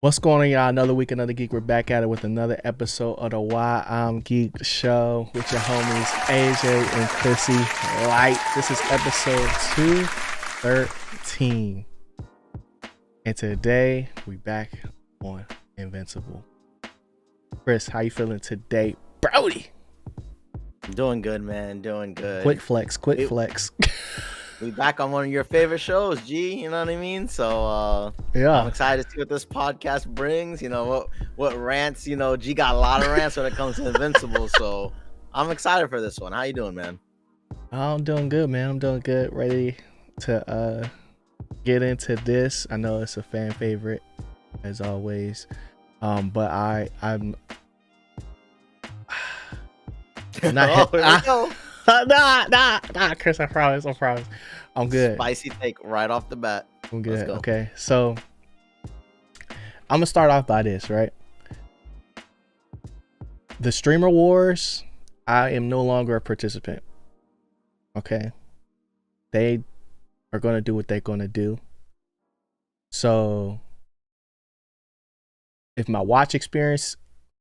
What's going on, y'all? Another week, another geek. We're back at it with another episode of the Why I'm Geeked show with your homies AJ and ChrisyLite. This is episode 213. And today we back on Invincible. Chris, how you feeling today, Brody? Doing good, man. Doing good. Quick flex. We back on one of your favorite shows, G. You know what I mean? So Yeah. I'm excited to see what this podcast brings. You know what rants. You know, G got a lot of rants when it comes to Invincible. So I'm excited for this one. How you doing, man? I'm doing good, man. I'm doing good. Ready to get into this. I know it's a fan favorite, as always. But I'm not. Nah, Chris. I promise. I'm good. Spicy take right off the bat. I'm good. Okay, so I'm gonna start off by this, right? The streamer wars. I am no longer a participant. Okay, they are gonna do what they're gonna do. So if my watch experience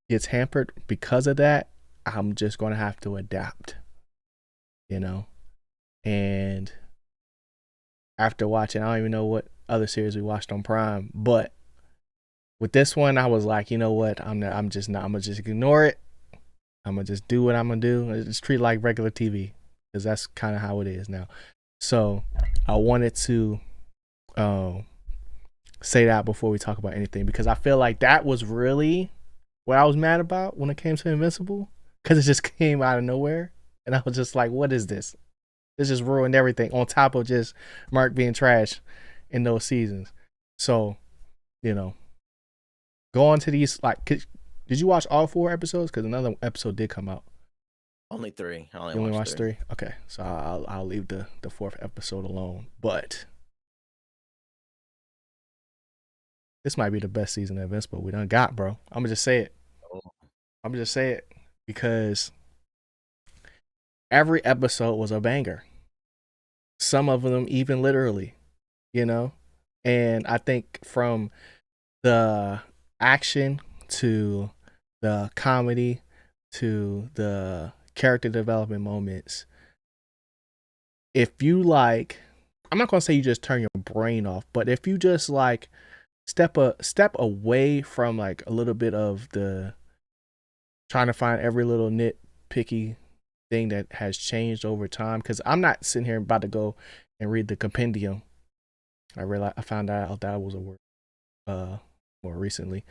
gets hampered because of that, I'm just gonna have to adapt. You know, and after watching, I don't even know what other series we watched on Prime, but with this one, I was like, you know what? I'm gonna just ignore it. I'm gonna just do what I'm gonna do. Just treat it like regular TV, because that's kind of how it is now. So I wanted to say that before we talk about anything, because I feel like that was really what I was mad about when it came to Invincible, because it just came out of nowhere, and I was just like, what is this? This just ruined everything, on top of just Mark being trash in those seasons. So, you know, going to these, like, did you watch all 4 episodes? Because another episode did come out. Only 3. I only watched 3. Okay, so I'll leave the 4th episode alone. But this might be the best season of Invincible we done got, bro. I'm gonna just say it. Because every episode was a banger. Some of them even literally, you know? And I think from the action to the comedy to the character development moments, if you like, I'm not gonna say you just turn your brain off, but if you just like step away from like a little bit of the trying to find every little nitpicky thing that has changed over time, because I'm not sitting here about to go and read the compendium. I found out that was a word more recently,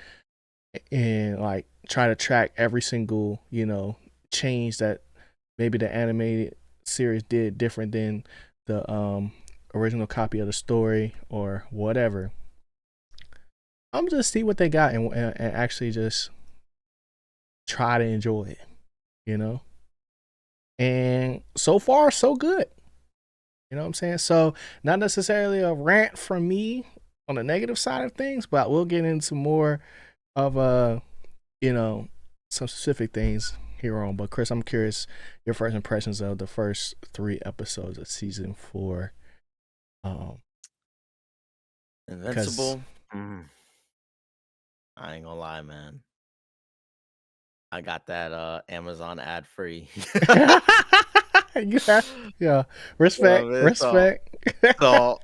and like try to track every single, you know, change that maybe the animated series did different than the original copy of the story or whatever. I'm just see what they got and actually just try to enjoy it, you know? And so far, so good. You know what I'm saying? So, not necessarily a rant from me on the negative side of things, but we'll get into more of you know, some specific things here on. But Chris, I'm curious your first impressions of the first 3 episodes of season 4. Invincible. I ain't gonna lie, man. I got that Amazon ad free. Yeah. Respect. So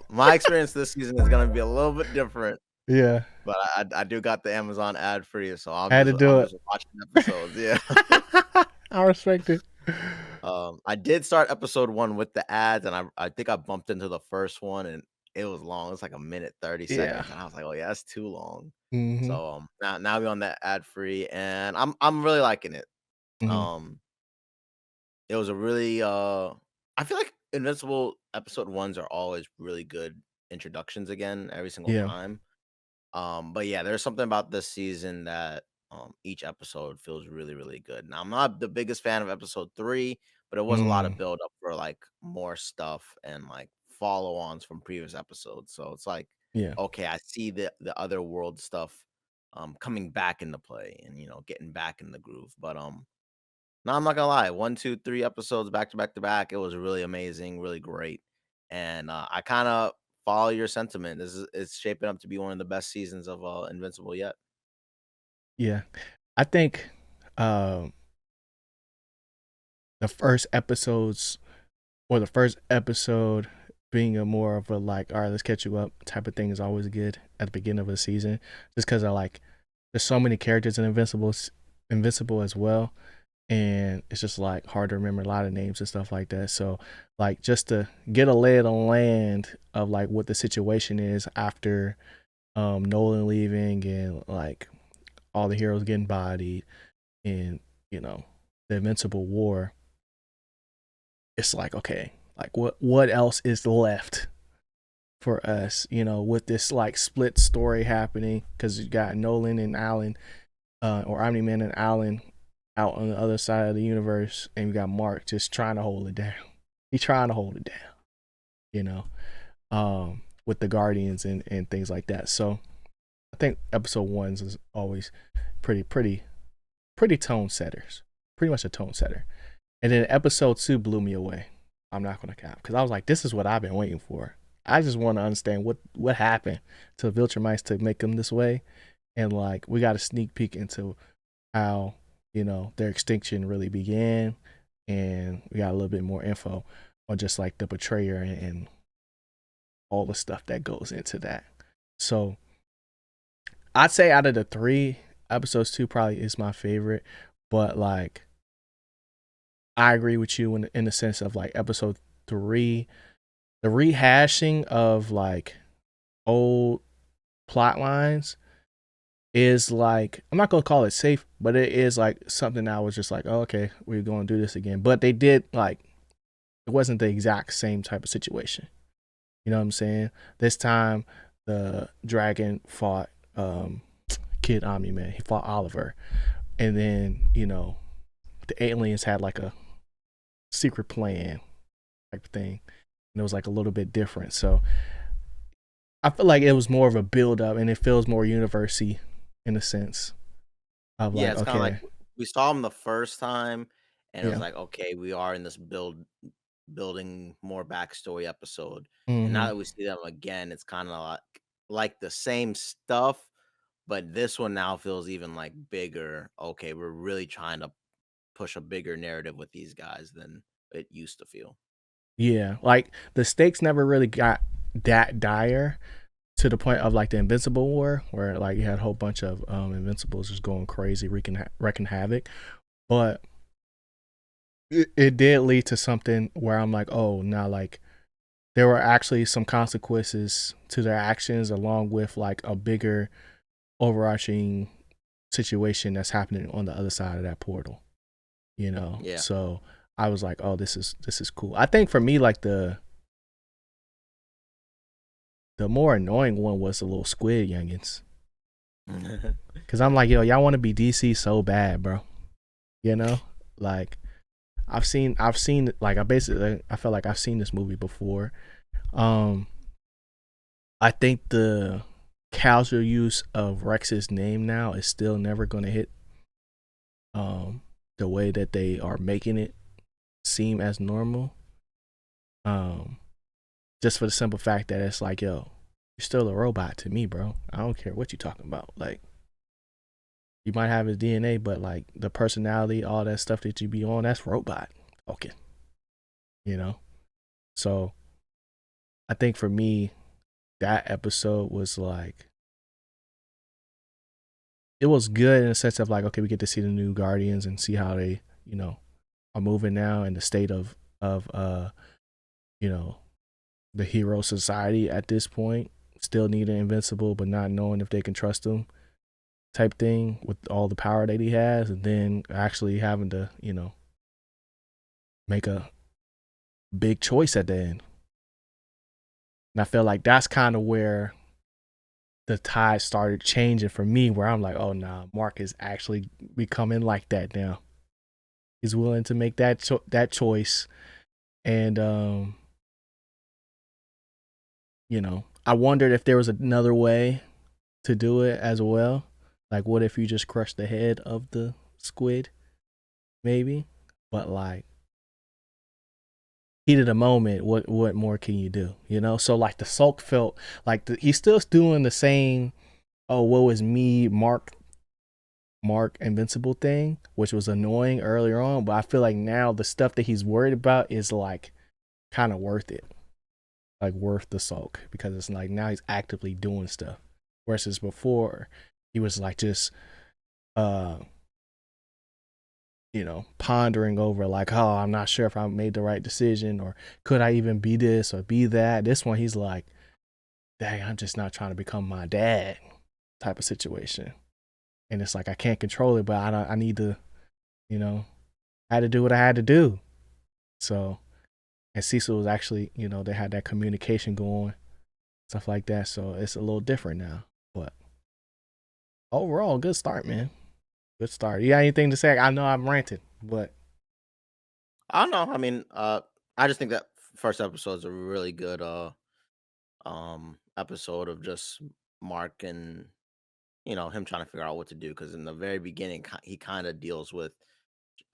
my experience this season is gonna be a little bit different. Yeah. But I do got the Amazon ad free, so I'm just watching episodes. Yeah. I respect it. I did start episode 1 with the ads, and I think I bumped into the first one, and it was long. It's like a minute 30 seconds, and I was like, "Oh yeah, that's too long." Mm-hmm. So now we're on that ad free, and I'm really liking it. Mm-hmm. It was a really I feel like Invincible episode 1s are always really good introductions again every single time. But yeah, there's something about this season that each episode feels really, really good. Now I'm not the biggest fan of episode 3, but it was a lot of build up for like more stuff and like follow-ons from previous episodes. So it's like, Yeah. okay, I see the other world stuff coming back into play and getting back in the groove. But no, I'm not gonna lie. 1, 2, 3 episodes back to back to back. It was really amazing, really great. And I kind of follow your sentiment. It's shaping up to be one of the best seasons of Invincible yet. Yeah, I think the first episodes or the first episode being a more of a like, all right, let's catch you up type of thing is always good at the beginning of a season, just because I like there's so many characters in Invincible as well, and it's just like hard to remember a lot of names and stuff like that. So like just to get a lay of the land of like what the situation is after Nolan leaving and like all the heroes getting bodied and you know the Invincible War, it's like okay, like what else is left for us, with this like split story happening because you got Nolan and Alan, or Omni Man and Alan out on the other side of the universe, and we got Mark just trying to hold it down. He's trying to hold it down, you know, with the Guardians and things like that. So I think episode ones is always pretty tone setters, pretty much a tone setter. And then episode two blew me away. I'm not gonna cap because I was like, this is what I've been waiting for. I just want to understand what happened to Viltrumites to make them this way, and like we got a sneak peek into how their extinction really began, and we got a little bit more info on just like the betrayer and all the stuff that goes into that. So I'd say out of the three episodes, two probably is my favorite, but like I agree with you in the sense of like episode three, the rehashing of like old plot lines is like, I'm not gonna call it safe, but it is like something that I was just like, oh, okay, we're gonna do this again. But they did like, it wasn't the exact same type of situation. You know what I'm saying? This time the dragon fought Kid Omni Man. He fought Oliver. And then, the aliens had like a secret plan type of thing. And it was like a little bit different. So I feel like it was more of a build up and it feels more university in a sense of Yeah, like, it's kinda like okay, we saw him the first time, and it was yeah. like, "Okay, we are in this building more backstory episode." And now Mm-hmm. that we see them again, it's kinda like the same stuff, but this one now feels even, like, bigger. Okay, we're really trying to push a bigger narrative with these guys than it used to feel. Yeah. Like the stakes never really got that dire to the point of like the Invincible War, where like you had a whole bunch of Invincibles just going crazy, wrecking havoc. But it did lead to something where I'm like, oh, now like there were actually some consequences to their actions, along with like a bigger overarching situation that's happening on the other side of that portal. Yeah. So I was like, oh, this is cool. I think for me, like the more annoying one was the little squid youngins. Cause I'm like, yo, y'all want to be DC so bad, bro. You know, like I've seen like I felt like I've seen this movie before. Um, I think the casual use of Rex's name now is still never gonna hit the way that they are making it seem as normal. Um, just for the simple fact that it's like, yo, you're still a robot to me, bro. I don't care what you're talking about. Like, you might have his DNA, but like the personality, all that stuff that you be on, that's robot. Okay. You know? So I think for me, that episode was like, it was good in the sense of like, okay, we get to see the new Guardians and see how they, are moving now in the state of you know, the hero society at this point. Still needing Invincible, but not knowing if they can trust him type thing with all the power that he has, and then actually having to, make a big choice at the end. And I feel like that's kind of where the tide started changing for me, where I'm like, oh nah, Mark is actually becoming like that now. He's willing to make that choice, and I wondered if there was another way to do it as well. Like, what if you just crush the head of the squid, maybe? But like, heat of the moment, what more can you do? You know? So like the sulk felt like he's still doing the same, oh, woe is me, Mark Invincible thing, which was annoying earlier on, but I feel like now the stuff that he's worried about is like kind of worth it. Like worth the sulk, because it's like now he's actively doing stuff. Versus before, he was like just uh pondering over like, oh, I'm not sure if I made the right decision, or could I even be this or be that. This one he's like, dang, I'm just not trying to become my dad type of situation. And it's like I can't control it, but I need to, I had to do what I had to do. So, and Cecil was actually, they had that communication going, stuff like that. So it's a little different now. But overall, good start, man. Good start. You got anything to say? I know I'm ranting, but I don't know. I mean, I just think that first episode is a really good episode of just Mark and him trying to figure out what to do, because in the very beginning he kind of deals with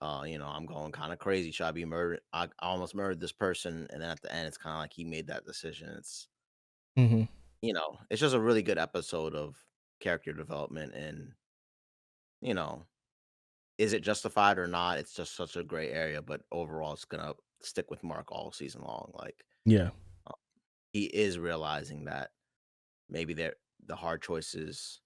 I'm going kind of crazy, should I be murdered, I almost murdered this person, and then at the end it's kind of like he made that decision. It's mm-hmm. it's just a really good episode of character development, and you know is it justified or not? It's just such a gray area, but overall it's gonna stick with Mark all season long. Like, Yeah. uh, he is realizing that maybe the hard choices,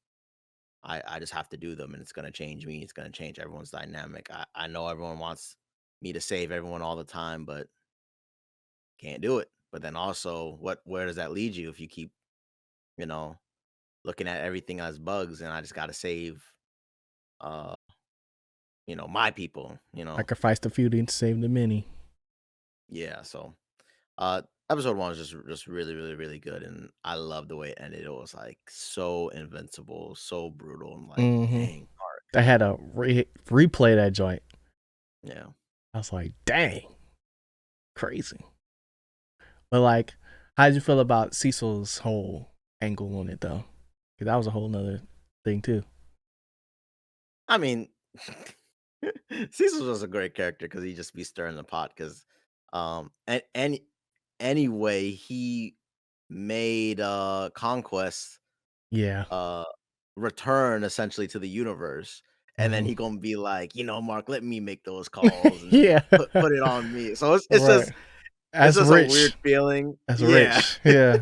I just have to do them, and it's gonna change me. It's gonna change everyone's dynamic. I know everyone wants me to save everyone all the time, but can't do it. But then also, where does that lead you if you keep, you know, looking at everything as bugs, and I just gotta save uh, my people. Sacrifice the few to save the many. Yeah, so uh episode one was just really, really, really good, and I love the way it ended. It was like so invincible, so brutal. I'm like, Mm-hmm. dang, Mark. I had to replay that joint. Yeah. I was like, dang, crazy. But like, how did you feel about Cecil's whole angle on it though? Because that was a whole nother thing too. I mean, Cecil was a great character because he just be stirring the pot. Because, and anyway, he made Conquest Yeah. uh return essentially to the universe, and then Mm-hmm. he gonna be like, Mark, let me make those calls and Yeah. put it on me. So it's Right. just it's That's just a weird rich. feeling, That's yeah, rich. Yeah.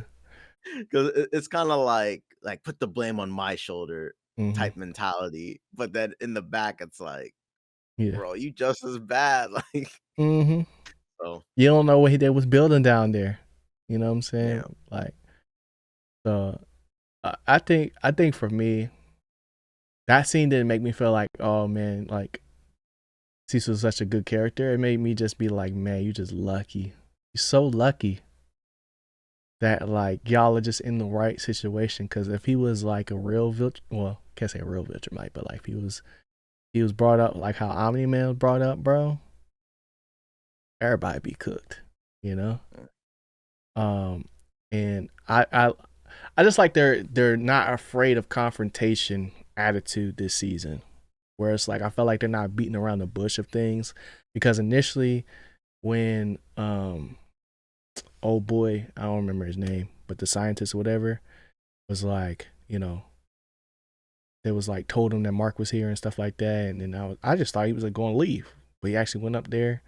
because it's kind of like put the blame on my shoulder Mm-hmm. type mentality, but then in the back it's like, Yeah. bro, you just as bad. Like, Mm-hmm. so You don't know what they was building down there. You know what I'm yeah. saying? Like, so I think for me, that scene didn't make me feel like, oh man, like Cecil's such a good character. It made me just be like, man, you just lucky. You're so lucky that like y'all are just in the right situation. Because if he was like a real well, can't say a real Viltrumite, but like if he was brought up like how Omni Man was brought up, bro, everybody be cooked, you know. Um, and I just like they're not afraid of confrontation attitude this season, where it's like I felt like they're not beating around the bush of things, because initially when oh boy, I don't remember his name, but the scientist or whatever was like, they was like told him that Mark was here and stuff like that, and then I just thought he was like going to leave, but he actually went up there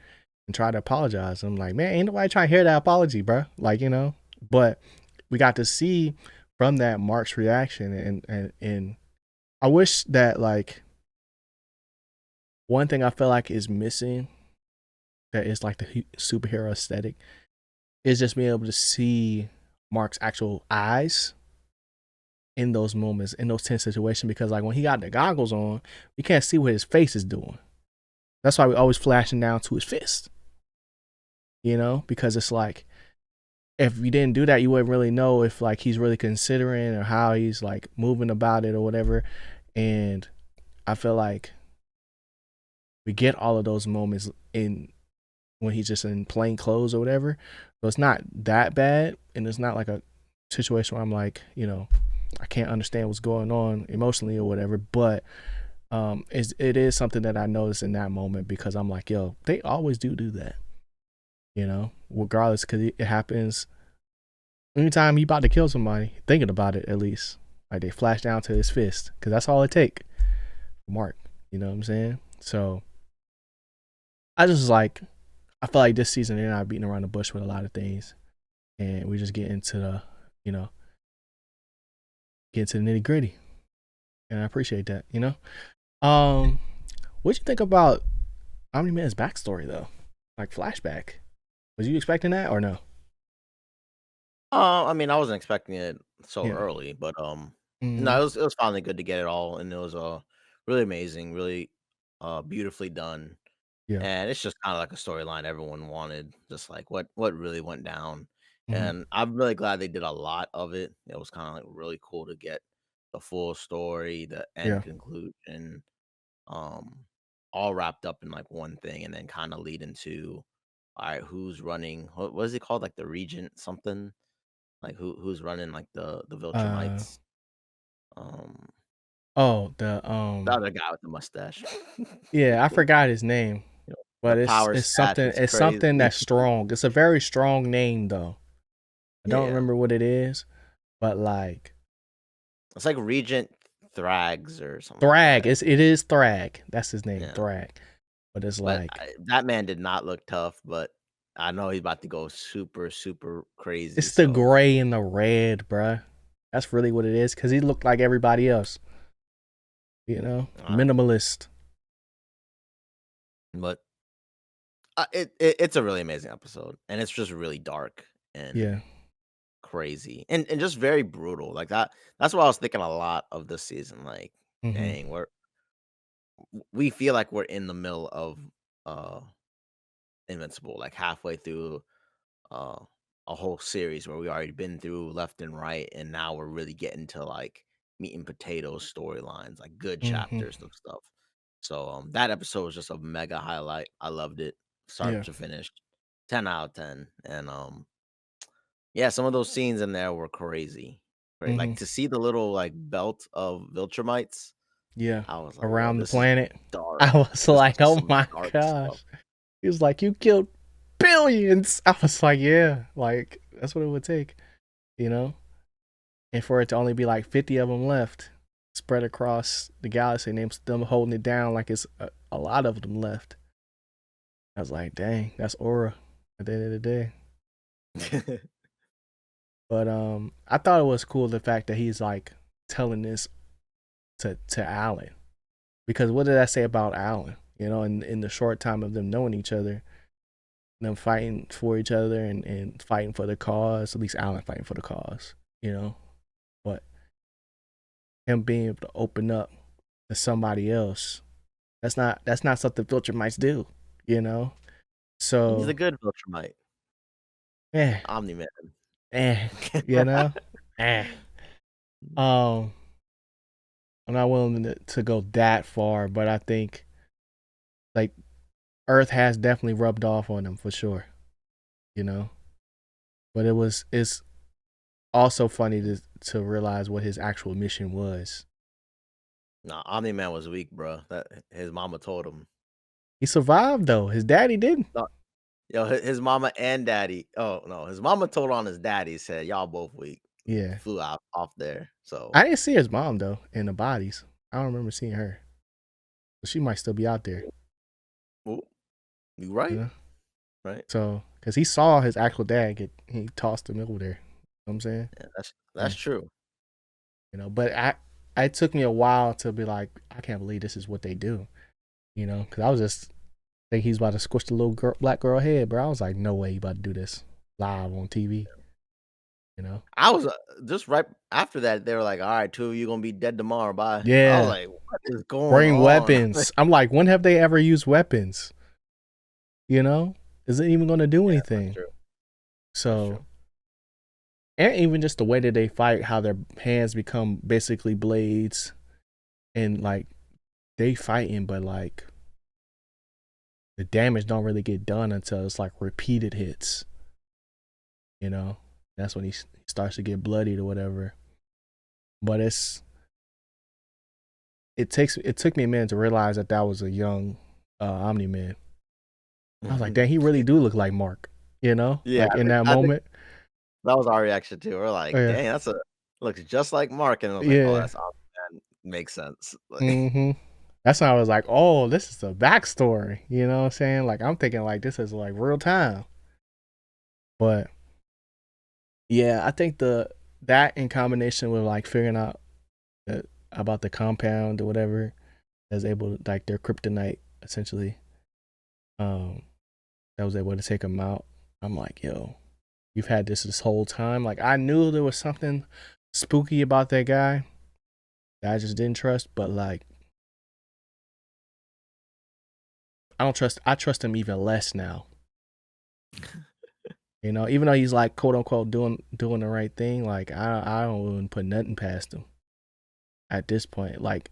and tried to apologize. I'm like, man, ain't nobody trying to hear that apology, bro. Like, but we got to see from that Mark's reaction, and I wish that like one thing I feel like is missing, that is like the superhero aesthetic, is just being able to see Mark's actual eyes in those moments, in those tense situations, because like when he got the goggles on, we can't see what his face is doing. That's why we always flashing down to his fist, because it's like if you didn't do that, you wouldn't really know if like he's really considering or how he's like moving about it or whatever. And I feel like we get all of those moments in when he's just in plain clothes or whatever. So it's not that bad, and it's not like a situation where I'm like, I can't understand what's going on emotionally or whatever. But it is something that I noticed in that moment, because I'm like, yo, they always do that. Regardless, because it happens anytime he about to kill somebody, thinking about it at least. Like they flash down to his fist, because that's all it take for Mark. You know what I'm saying? So I just like, I feel like this season they're not beating around the bush with a lot of things, and we just get into the, get into the nitty gritty, and I appreciate that. What'd you think about Omni-Man's backstory though? Like flashback. Was you expecting that or no? I mean, I wasn't expecting it so Yeah. early, but Mm-hmm. no, it was finally good to get it all, and it was really amazing, really beautifully done, Yeah. and it's just kind of like a storyline everyone wanted, just like what really went down, Mm-hmm. and I'm really glad they did a lot of it. It was kind of like really cool to get the full story, the end Yeah. conclusion, um, all wrapped up in like one thing, and then kind of lead into, all right, who's running? What is it called? Like the regent something? Like who's running like the Uh. Viltrumites? Um, Oh, the other guy with the mustache. yeah. I forgot his name, You know, the but power it's stat something. is It's crazy. something that's strong. It's a very strong name though. I don't Yeah, remember what it is, but like it's like Regent Thrags or something like Thrag. that. It is Thrag. That's his name, Yeah, Thrag. But it's but like that man did not look tough, but I know he's about to go super super crazy. it's the So, gray and the red, bruh. That's really what it is. Cause he looked like everybody else. uh, Minimalist. but it's a really amazing episode, and it's just really dark and Yeah. crazy and just very brutal. Like that. That's what I was thinking a lot of this season. Like, Mm-hmm. dang, we feel like we're in the middle of uh Invincible, like halfway through uh a whole series where we already been through left and right, and now we're really getting to like meat and potatoes storylines, like good Mm-hmm. chapters of stuff. So that episode was just a mega highlight. I loved it, start Yeah. to finish, 10 out of 10. And yeah, some of those scenes in there were crazy. Right, Mm-hmm. like to see the little like belt of Viltrumites. Yeah. I was like, "Whoa, Around the this is planet. dark. I was This is like, oh some my dark stuff." gosh. He was like, you killed billions. I was like, yeah, like that's what it would take, you know? And for it to only be like 50 of them left spread across the galaxy, and them holding it down like it's a lot of them left. I was like, dang, that's aura at the end of the day. But I thought it was cool the fact that he's like telling this to Alan. Because what did I say about Alan? In the short time of them knowing each other, them fighting for each other and fighting for the cause, at least Alan fighting for the cause, But him being able to open up to somebody else, that's not something Filter might do, you know? He's a So good Viltrumite. eh, Omni-Man. eh, you know? Eh. Um I'm not willing to go that far, but I think like Earth has definitely rubbed off on him for sure, you know? But it's also funny to realize what his actual mission was. Nah, Omni-Man was weak, bro. That his mama told him. He survived though. His daddy didn't. No, yo, his mama and daddy. Oh no, his mama told on his daddy. Said y'all both weak. Yeah. Flew out off there. So I didn't see his mom though in the bodies. I don't remember seeing her. But she might still be out there. ooh, you You right, know? right. So, because he saw his actual dad he tossed him over there. You know what I'm saying? Yeah, Yeah. that's true. But it took me a while to be like, I can't believe this is what they do. Because I was just think he's about to squish the little black girl head, bro. I was like, no way he about to do this live on TV. You know? I was just right after that. They were like, "All right, two of you gonna be dead tomorrow." Bye. I was Yeah. like, "What is going Bring on?" weapons. I'm like, when have they ever used weapons? You know? Is it even going to do Yeah, that's anything? true. That's So, true. and even just the way that they fight, how their hands become basically blades, and like they fighting, but like the damage don't really get done until it's like repeated hits. That's when he starts to get bloodied or whatever. But it took me a minute to realize that was a young Omni Man. I was like, dang, he really do look like Mark. Yeah, like in that I think moment. that was our reaction too. We're Oh, like, yeah. "Dang, that's a looks just like Mark," and I was like, "Oh, Yeah. that's awesome, man. Makes sense." Like, Mhm. That's why I was like, "Oh, this is a backstory." You know what I'm saying? Like I'm thinking like this is like real time. But yeah, I think the that in combination with like figuring out about the compound or whatever that's able to, like their kryptonite essentially, um, that was able to take them out. I'm like, yo, you've had this whole time. Like I knew there was something spooky about that guy that I just didn't trust, but like I trust him even less now. Even though he's like quote unquote doing the right thing, like I don't even put nothing past him at this point. Like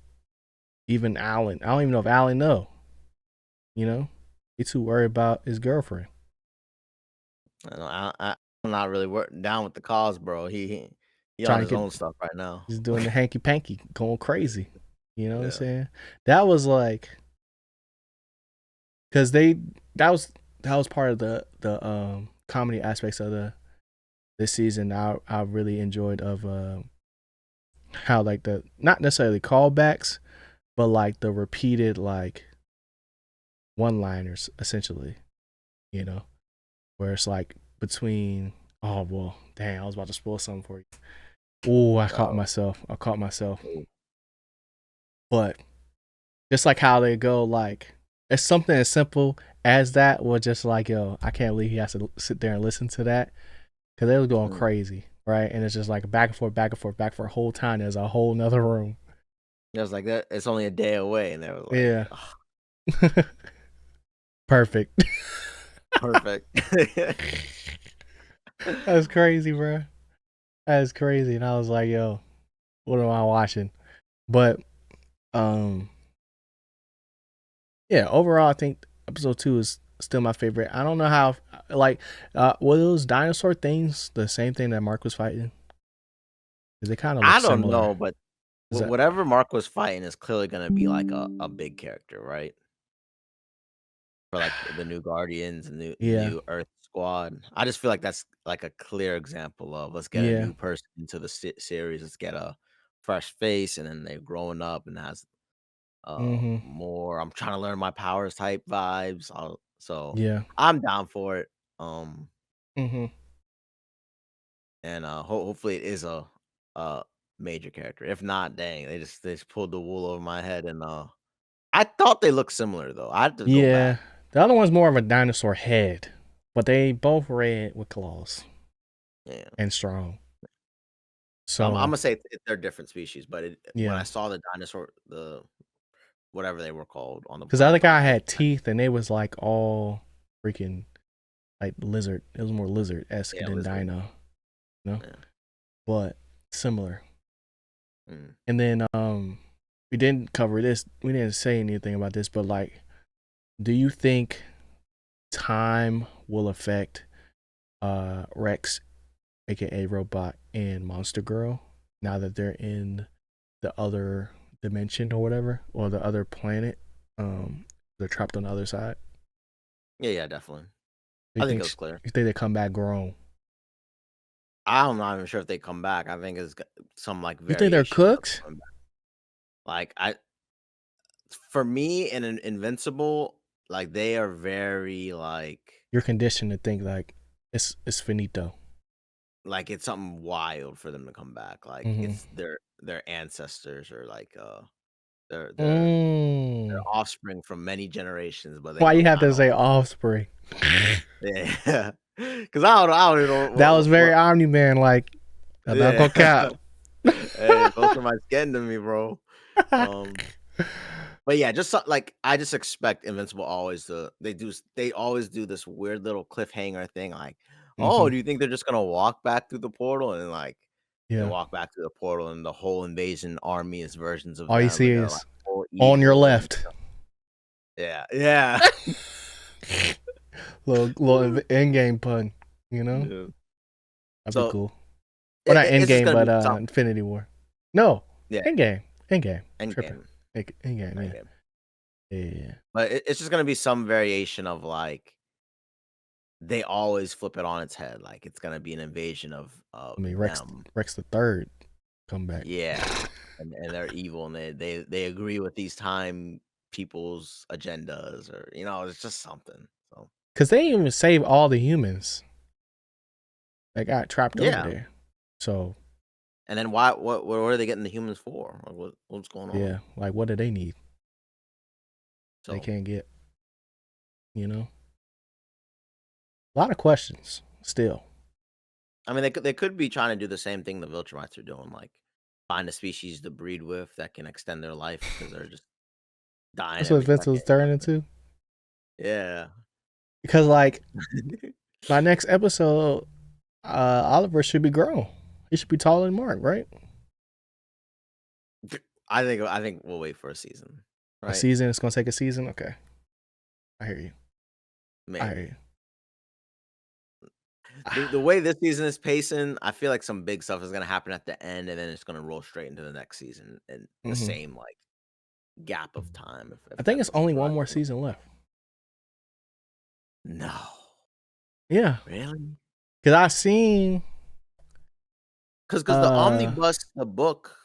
even Alan, I don't even know if Alan know. You know, he's too worried about his girlfriend. I'm not really down with the cause, bro. He on Trying his to get own stuff right now. he's doing the hanky panky, going crazy. You know what I'm Yeah. saying? That was like because that was that was part of the comedy aspects of the this season. I really enjoyed of how like the not necessarily callbacks, but like the repeated like one liners essentially. You know, where it's like between oh well, dang, I was about to spoil something for you. Oh, I caught Oh, myself. I caught myself. cool. But just like how they go, like it's something as simple as that. Was just like, yo, I can't believe he has to sit there and listen to that because they was going Mm. crazy, right? And it's just like back and forth, back and forth, back for a whole time. There's a whole nother room. It was like that. It's only a day away, and they were like, Yeah, "Ugh, perfect. perfect." That's crazy, bro. That's crazy. And I was like, yo, what am I watching? But um, yeah, overall, I think episode 2 is still my favorite. I don't know how, like, were those dinosaur things the same thing that Mark was fighting? Because they kind of look I don't similar. know, but Is that, whatever Mark was fighting is clearly gonna be like a big character, right? For like the new Guardians and the yeah, new Earth Squad. I just feel like that's like a clear example of let's get a yeah, new person into the series. Let's get a fresh face, and then they're growing up and has mm-hmm, more I'm trying to learn my powers type vibes. So yeah, I'm down for it. Um, mm-hmm, and hopefully it is a major character. If not, dang, they just pulled the wool over my head. And I thought they looked similar though. I had to go yeah. back. The other one's more of a dinosaur head, but they both red with claws Yeah. and strong. So I'm So gonna say they're different species, but when I yeah, saw the dinosaur, the whatever they were called on the because the other planet, I guy was like, had teeth and they was like all freaking like lizard. It was more lizard esque yeah, than lizard. dino, you know, Yeah. but similar. Mm. And then we didn't cover this. We didn't say anything about this, but like, do you think time will affect Rex, aka Robot, and Monster Girl now that they're in the other dimension or whatever, or the other planet? They're trapped on the other side. Yeah, yeah, definitely. Do you I think think it was clear. they come back grown? I'm not even sure if they come back. I think it's some like You think they're variation of cooked? coming back. Like for me in an Invincible, like they are very You're conditioned to think like it's finito. like it's something wild for them to come back. Like Mm-hmm. it's their ancestors or like their Mm. offspring from many generations, but they Why you have kind to of say offspring? yeah. Because I don't even know That was very Omni Man like. I'm not yeah. gonna cap. Hey, those are my skin to me, bro. Um, but yeah, just like I just expect Invincible always to they always do this weird little cliffhanger thing, like, Mm-hmm. oh, do you think they're just gonna walk back through the portal? And like they Yeah. walk back through the portal and the whole invasion army is versions of All you them see and they're like is all on your evil and left. yeah, yeah. Little end game pun. You know, Yeah. that'd be So cool. Well, not end it's just game, gonna but be something. Infinity War. No, Yeah, end game. End game. Tripping. Endgame, End game. Yeah. Endgame. Yeah. But it's just gonna be some variation of like they always flip it on its head, like it's gonna be an invasion of I mean, them. Rex the third come back. Yeah, and they're evil, and they agree with these time people's agendas, or it's just something. So Because they didn't even save all the humans that got trapped over yeah, there. So and then what are they getting the humans for? Like, what's going yeah, on? like what do they need? They So can't get, you know, a lot of questions still. I mean, they could be trying to do the same thing the Viltrumites are doing, like find a species to breed with that can extend their life because they're just dying That's what every Vince was second. turning into. Yeah. Because like my next episode, Oliver should be grown. He should be taller than Mark, right? I think we'll wait for a season, A right? season. It's gonna take a season. Okay, I hear you. I hear Maybe. you. The way this season is pacing, I feel like some big stuff is gonna happen at the end, and then it's gonna roll straight into the next season in the Mm-hmm. same like gap of time. I If think that it's makes only sense. one more season left. No, Yeah, really? because I seen. Because the omnibus, the book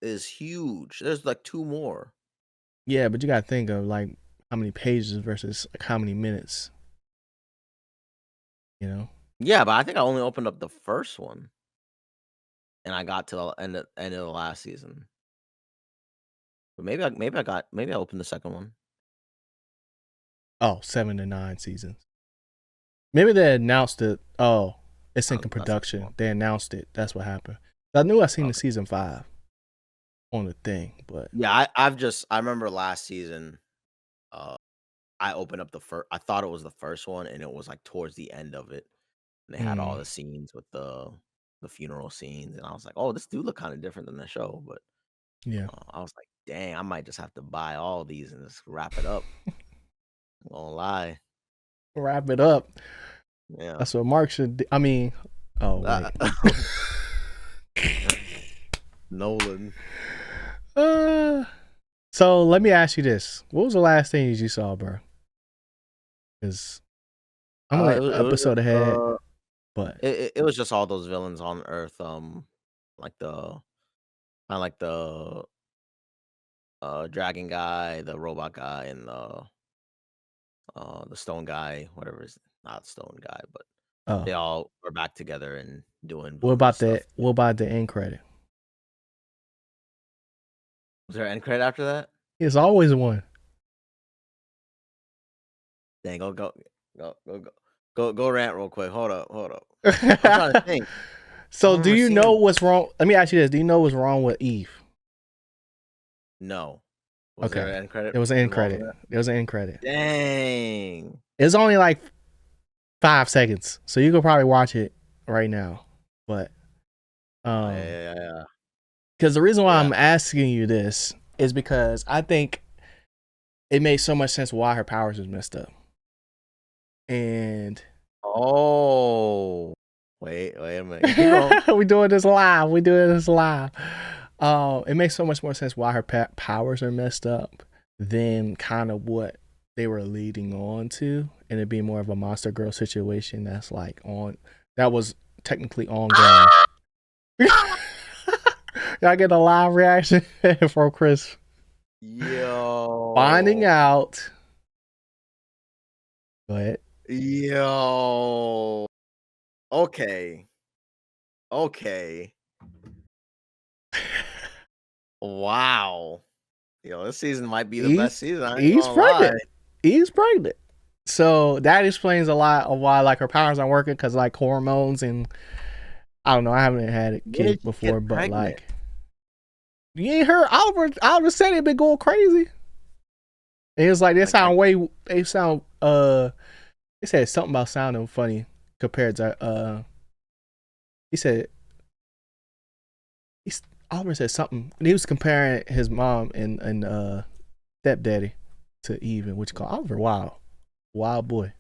is huge. There's like two more. Yeah, but you gotta think of like how many pages versus like how many minutes. You know. Yeah, but I think I only opened up the first one, and I got to the end of the last season. But maybe I opened the second one. Oh, 7 to 9 seasons. Maybe they announced it. Oh, it's in That's production. They announced it. That's what happened. I knew I seen the okay. season 5 on the thing, but Yeah, I remember last season. Uh, I opened up the first. I thought it was the first one, and it was like towards the end of it. And they had all mm, the scenes with the funeral scenes, and I was like, "Oh, this do look kind of different than the show." But yeah. I was like, "Dang, I might just have to buy all these and just wrap it up." I'm gonna lie, Wrap it up. yeah. That's what Mark should do. I mean, oh wait. Nolan. uh, so let me ask you this: what was the last thing you saw, bro? Because I'm It like was it was episode just ahead, but it was just all those villains on Earth. Like like the dragon guy, the robot guy, and the stone guy, whatever is not stone guy, but oh, they all were back together and doing what villainous about the stuff. what about the end credit? Was there an end credit after that? It's always one. Dang, go rant real quick. Hold up. I'm trying to think. I So don't do remember you seeing know one. what's wrong? Let me ask you this: do you know what's wrong with Eve? No. Was there Okay, an end credit there was an end involving credit. that? There was an end credit. Dang. It's only like 5 seconds, so you could probably watch it right now. But Oh yeah. because the reason why Yeah. I'm asking you this is because I think it made so much sense why her powers was messed up. And Oh. Wait a minute. Keep going. we doing this live. We doing this live. It makes so much more sense why her powers are messed up than kind of what they were leading on to, and it being more of a Monster Girl situation that's like on that was technically ongoing. Y'all get a live reaction from Chris finding Yo. out. Go ahead. Yo. Okay. Okay. Wow. Yo, this season might be the best He's season. I ain't he's gonna lie. pregnant. He's pregnant. So that explains a lot of why like her powers aren't working because like hormones and I don't know. I haven't had a When kid did she get before, but pregnant? like you ain't heard Oliver said it been going crazy. And it was like they sound they said something about sounding funny compared to he said he's Oliver said something. He was comparing his mom and stepdaddy to Eve, and which called Oliver wild boy.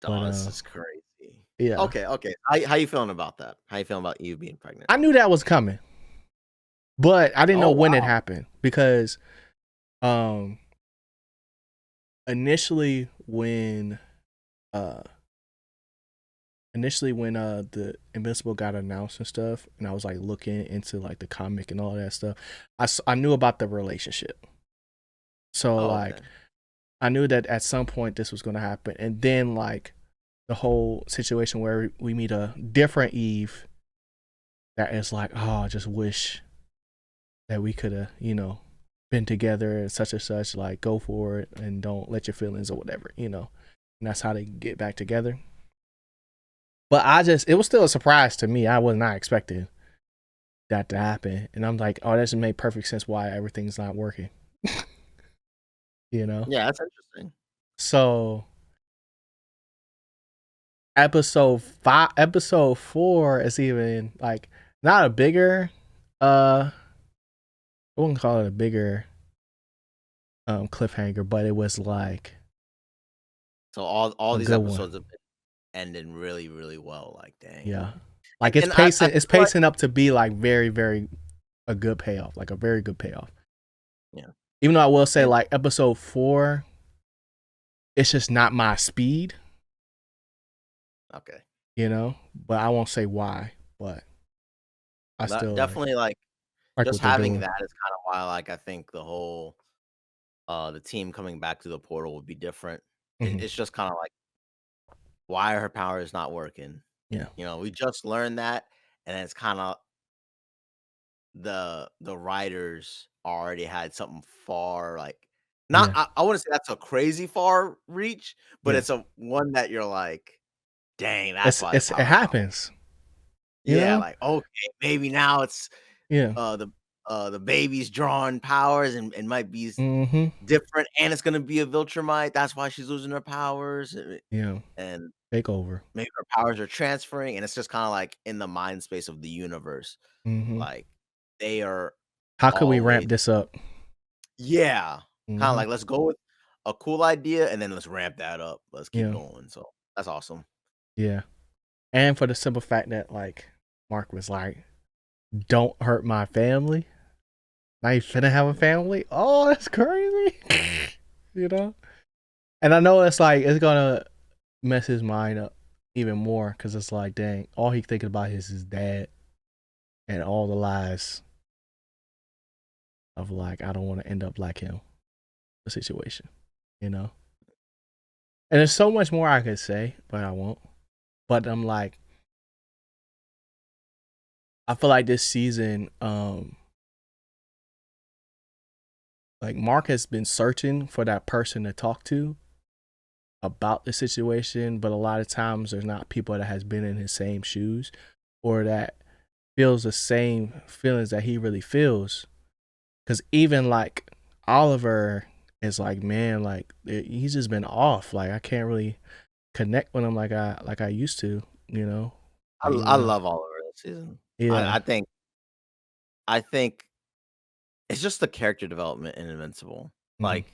But Oh, this is crazy. yeah, Okay. How you feeling about that? How you feeling about you being pregnant? I knew that was coming, but I didn't know Oh when it wow. happened because um initially when initially when the Invincible got announced and stuff, and I was like looking into like the comic and all that stuff, I knew about the relationship. So Oh, like okay. I knew that at some point this was gonna happen, and then like the whole situation where we meet a different Eve that is like, oh, I just wish that we could have, been together and such, like go for it and don't let your feelings or whatever, And that's how they get back together. But it was still a surprise to me. I was not expecting that to happen. And I'm like, oh, that just made perfect sense why everything's not working. you know? Yeah, that's interesting. So episode 4 is even like not a bigger I wouldn't call it a bigger cliffhanger, but it was like So all a these good one. episodes have been ending really, really well. Like, dang. Yeah. Like And I it's feel like pacing up to be like very, very a good payoff, like a very good payoff. yeah. Even though I will say And like episode 4, it's just not my speed, okay. but I won't say why, but I That still definitely like just what they're having doing. that is kind of why I think the whole the team coming back to the portal would be different. Mm-hmm. It's just kind of like why are her powers not working? Yeah. We just learned that, and it's kind of the writers already had something far like not Yeah. I wouldn't say that's a crazy far reach, but Yeah. it's a one that you're like, dang, that's why the It powers not working. happens, you Yeah, know? like okay, maybe now it's Yeah. uh the the baby's drawing powers and might be Mm-hmm. different, and it's gonna be a Viltrumite. That's why she's losing her powers, Yeah. and Take over. maybe her powers are transferring, and it's just kind of like in the mind space of the universe. Mm-hmm. Like they are How could we always ramp this up? yeah, kinda Mm-hmm. like, "Let's go with a cool idea, and then let's ramp that up. Let's keep Yeah. going." So, that's awesome. Yeah. And for the simple fact that like Mark was like, don't hurt my family. Now you finna have a family? Oh, that's crazy. you know? And I know it's gonna mess his mind up even more because it's like, dang, all he thinking about is his dad and all the lies of like, I don't want to end up like him, the situation, you know? And there's so much more I could say, but I won't. But I'm like, I feel like this season, like Mark has been searching for that person to talk to about the situation, but a lot of times there's not people that has been in his same shoes or that feels the same feelings that he really feels. Cause even like Oliver is like, man, like he's just been off. Like I can't really connect with him like I used to, you know. I Like I even love Oliver this season. I yeah. I think I think it's just the character development in Invincible. Mm-hmm. Like,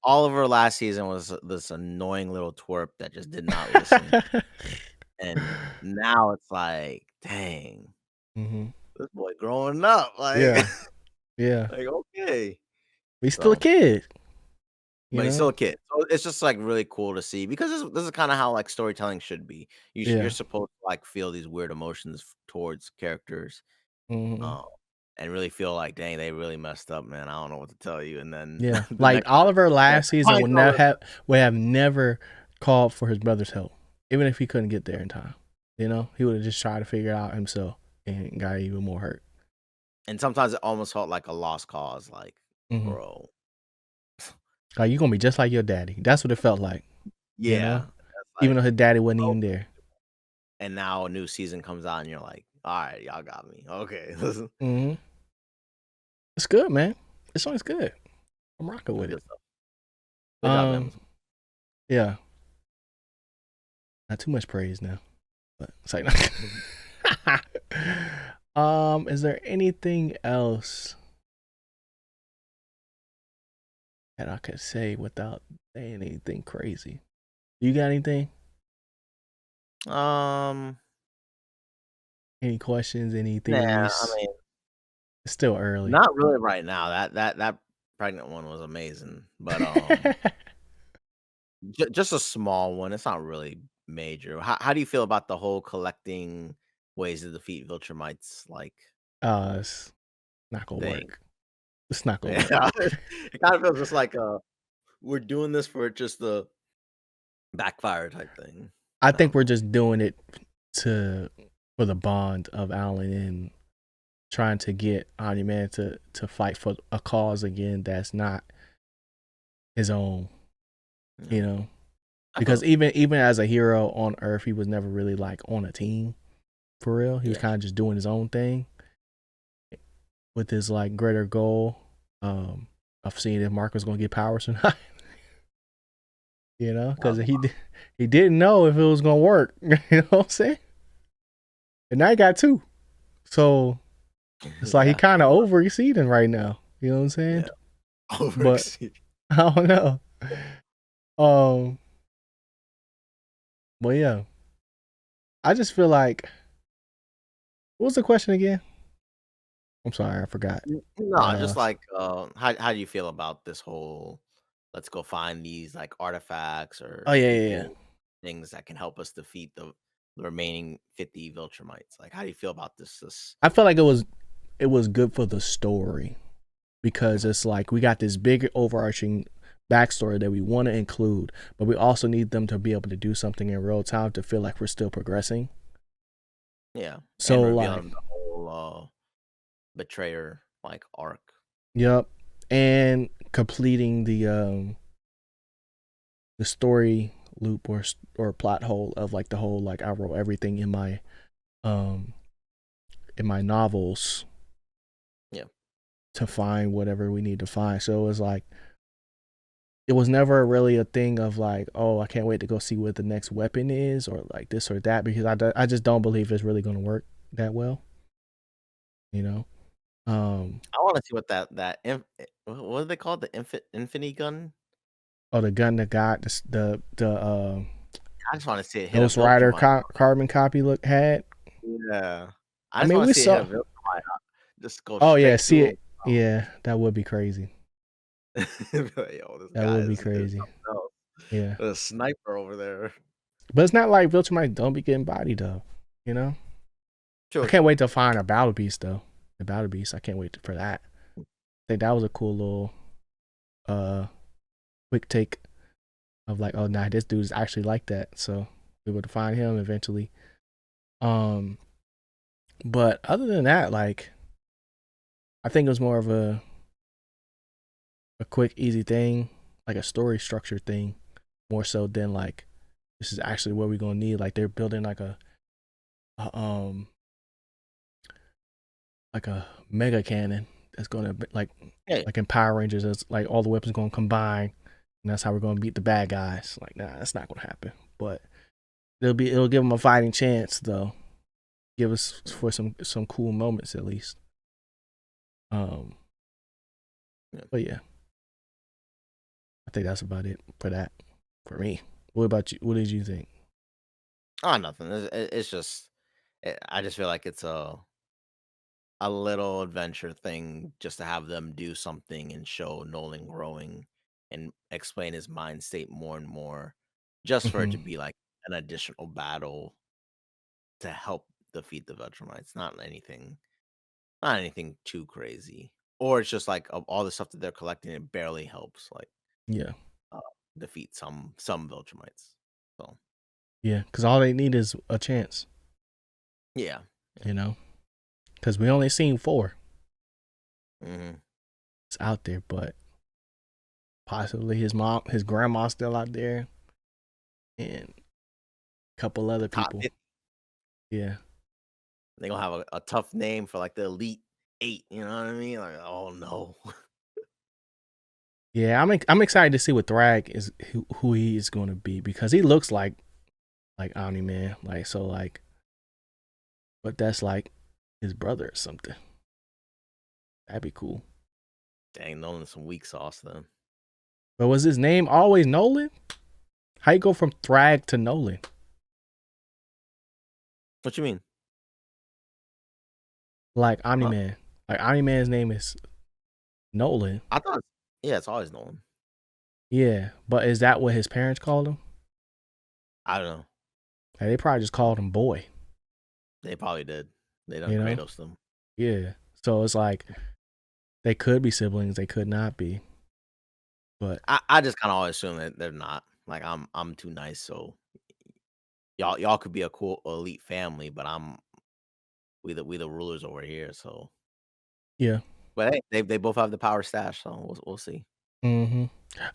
Oliver last season was this annoying little twerp that just did not listen, and now it's like, "Dang, mm-hmm. this boy growing up." Like Yeah. Yeah. like, okay. He's still a So kid, you but he's know? still a kid. So it's just, like, really cool to see because this is kinda how, like, storytelling should be. You're Yeah. supposed to, like, feel these weird emotions towards characters, Mm-hmm. um, and really feel like, "Dang, they really messed up, man. I don't know what to tell you." And then Yeah, the like next Oliver episode, man, last season "Fine, Oliver." would have never called for his brother's help, even if he couldn't get there in time. You know, he would have just tried to figure it out himself and got even more hurt. And sometimes it almost felt like a lost cause, like, Mm-hmm. "Bro." Like you're gonna be just like your daddy. That's what it felt like. You know, Yeah. It's even like, though his daddy wasn't "Bro." even there. And now a new season comes out, and you're like, "Alright, y'all got me. Okay." Mm-hmm. It's good, man. This song's good. I'm rocking That's with it. good stuff. Good job, Um, Amazon. yeah, not too much praise now, but it's like, is there anything else that I could say without saying anything crazy? You got anything? Um, Any questions? Any nah, I theories? mean It's still early. not really right now. That pregnant one was amazing, but, just a small one. It's not really major. How do you feel about the whole collecting ways to defeat Viltrumites like It's not gonna thing? work. It's not gonna work. Yeah, it kind of feels just like we're doing this for just the backfire type thing. I I think don't we're know. just doing it to for the bond of Alan and trying to get Omni Man to fight for a cause again that's not his own, Yeah, you know. I feel Because the same. even as a hero on Earth, he was never really like on a team for real. He was Yeah, kind of just doing his own thing with his like greater goal um of seeing if Mark was gonna get powers or not. You know, that because was he didn't know if it was gonna work. You know what I'm saying? And now he got two, so it's like he yeah, kind of overexceeding right now. You know what I'm saying? yeah. But Overexceed. I don't know. Um, but yeah, I just feel like what was the question again? I'm sorry, I forgot. No, just like how do you feel about this whole let's go find these like artifacts Oh or yeah, yeah, yeah. people things that can help us defeat the remaining 50 Viltrumites. Like how do you feel about this I feel like it was good for the story because Mhm. it's like we got this big overarching backstory that we want to include, but we also need them to be able to do something in real time to feel like we're still progressing. Yeah, and So like, revealing the whole betrayer like arc. yep, and completing the story loop or plot hole of like the whole like I wrote everything um in my novels Yeah. to find whatever we need to find. So it was like it was never really a thing of like, oh, I can't wait to go see what the next weapon is or like this or that because I just don't believe it's really going to work that well, you know. Um, I want to see what what do they call it? The infinity gun? oh, the gun that got I just want to see it hit a Ghost Rider Viltrumite. carbon copy look had. Yeah. I I just mean, want to we see it hit a saw. Viltrumite. Just go Oh yeah, straight see through him. it. Yeah, that would be crazy. Like, yo, this That guy would be is crazy. something else. Yeah, A sniper over there. but it's not like Viltrumite don't be getting bodied though. You know, I True, can't true. wait to find a Battle Beast though. The Battle Beast, I can't wait for that. I think that was a cool little uh quick take of like, oh nah, this dude's actually like that. So we would find him eventually. Um, but other than that, like I think it was more of a quick, easy thing, like a story structure thing, more so than like this is actually what we're gonna need. Like they're building a like a mega cannon that's gonna be Yeah, like in Power Rangers, it's like all the weapons gonna combine, and that's how we're gonna beat the bad guys. Like, nah, that's not gonna happen. But it'll give them a fighting chance though. Give us for some cool moments at least. Um, yeah. but yeah, I think that's about it for that for me. What about you? What did you think? Oh, nothing. It's just, I just feel like it's a little adventure thing just to have them do something and show Nolan growing and explain his mind state more and more, just for it Mm-hmm. to be like an additional battle to help defeat the Vetramites. Not anything too crazy. Or it's just like of all the stuff that they're collecting, it barely helps like Yeah, uh, defeat some Viltrumites. So yeah, because all they need is a chance, yeah, you know. Because we only seen four. hmm It's out there, but possibly his grandma's still out there, and a couple other top people. 50. Yeah, They gonna have a tough name for like the elite eight. You know what I mean? Like, oh no. yeah. I'm excited to see what Thrag is who he is going to be because he looks like Omni Man, like so like, but that's like his brother or something. That'd be cool. Dang, Nolan some weak sauce then. But was his name always Nolan? How you go from Thrag to Nolan? What you mean? Like Omni Huh? Man. Like Omni Man's name is Nolan. I thought yeah, it's always Nolan. Yeah, but is that what his parents called him? I don't know. Like, they probably just called him boy. They probably did. They done You know? Kratos them. Yeah. So it's like they could be siblings, they could not be. But I just kind of always assume that they're not. Like I'm too nice, so y'all could be a cool elite family, but we the rulers over here. So, yeah. but hey, they both have the power stash, so we'll see. Mm-hmm.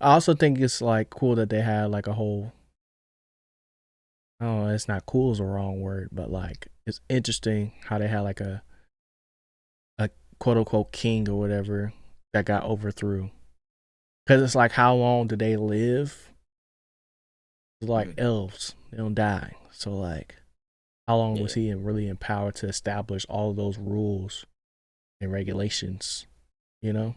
I also think it's like cool that they had like a whole. Oh, it's not cool is the wrong word, but like it's interesting how they had like a quote unquote king or whatever that got overthrew. Because it's like, how long do they live? It's like elves, they don't die. So like, how long was he really empowered to establish all of those rules and regulations? You know,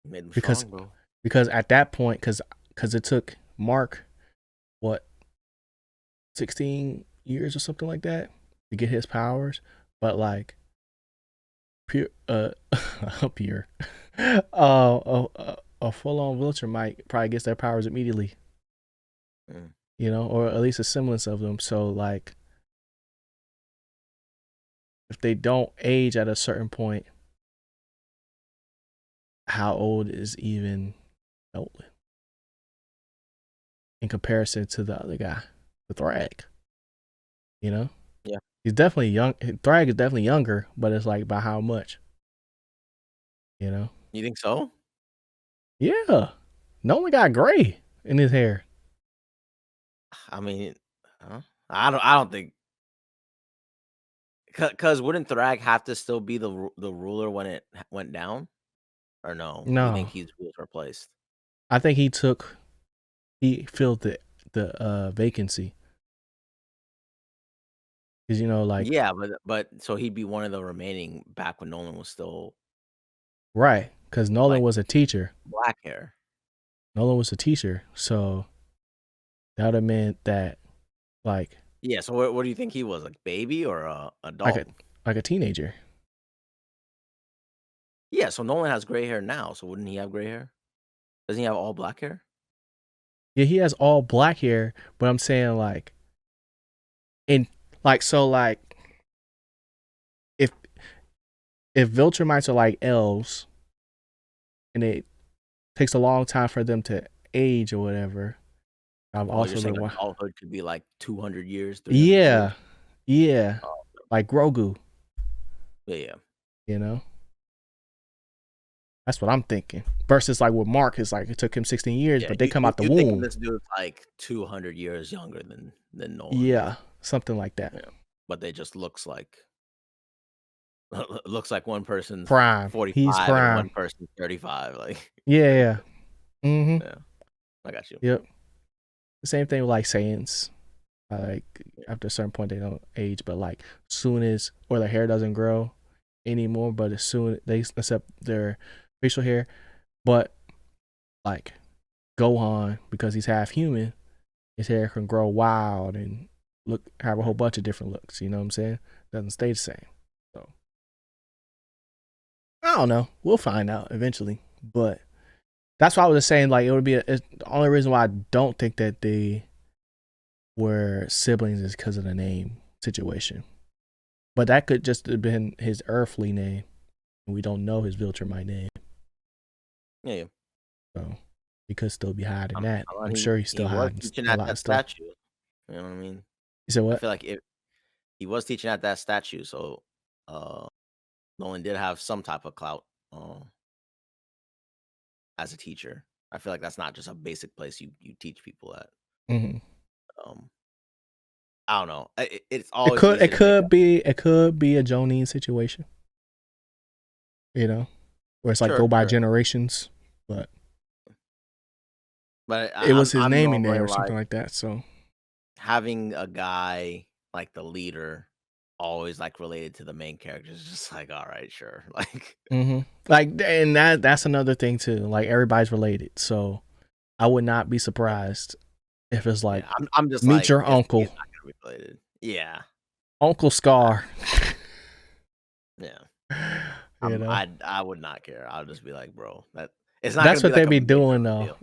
Made him because strong, bro. because at that point, because it took Mark what 16 years or something like that to get his powers, but like pure pure a full-on villager might probably gets their powers immediately, you know, or at least a semblance of them. So like if they don't age at a certain point, how old is even Nolan in comparison to the other guy, the Thrag? You know, Yeah, he's definitely young. Thrag is definitely younger, but it's like by how much? You know? you think so? Yeah, Nolan got gray in his hair. I mean, I don't think because wouldn't Thrag have to still be the ruler when it went down, or no? You think No, he was replaced? I think he filled the vacancy because you know like Yeah, but so he'd be one of the remaining back when Nolan was still right because Nolan like was a teacher. black hair. Nolan was a teacher, so that would have meant that like Yeah, so what do you think he was, like baby or like a adult? like a teenager. Yeah, so Nolan has gray hair now, so wouldn't he have gray hair? Doesn't he have all black hair? Yeah, he has all black hair, but I'm saying like in like so like if Viltrumites are like elves and it takes a long time for them to age or whatever. I've Oh, you're also saying been adulthood could be like 200 years, 300 yeah, years? yeah, Oh, like Grogu, yeah. you know. That's what I'm thinking. Versus like with Mark, it's like it took him 16 years, Yeah, but they you come you out the you thinking womb. this dude's like 200 years younger than Nolan. Yeah, something like that. Yeah, but they just looks like one person's Prime. He's 45 and prime. one person's 35, like Yeah, yeah. Mm-hmm. yeah, I got you. Yep. The same thing with like Saiyans. Like Yeah. after a certain point they don't age, but like soon as or their hair doesn't grow anymore, but as soon they accept their facial hair, but like Gohan, because he's half human, his hair can grow wild and have a whole bunch of different looks. You know what I'm saying? Doesn't stay the same. So I don't know. We'll find out eventually. But that's why I was just saying like it would be the only reason why I don't think that they were siblings is because of the name situation. But that could just have been his earthly name. We don't know his Viltrumite name. Yeah. So he could still be hiding I'm that. I'm I'm he sure he's he still was hiding teaching a at lot of that stuff. statue, you know what I mean? You said I what? feel like he was teaching at that statue, so, uh, Nolan did have some type of clout, as a teacher. I feel like that's not just a basic place you teach people at. Mm-hmm. Um, I don't know. It's It always could easy to make up. it could be a Jonin situation, you know, where it's like go Sure, by sure. generations, but But it was his I'm naming normally name or like something like that. So having a guy like the leader always like related to the main character is just like, all right, sure. Like, like, and that's another thing too. Like everybody's related, so I would not be yeah, surprised if it's like yeah. I'm just meet like, your he's uncle, not gonna be related. Yeah, Uncle I, Scar. yeah. You know, I would not care. I'll just be like, bro, that it's not that's gonna be what they like a be major doing though. reveal.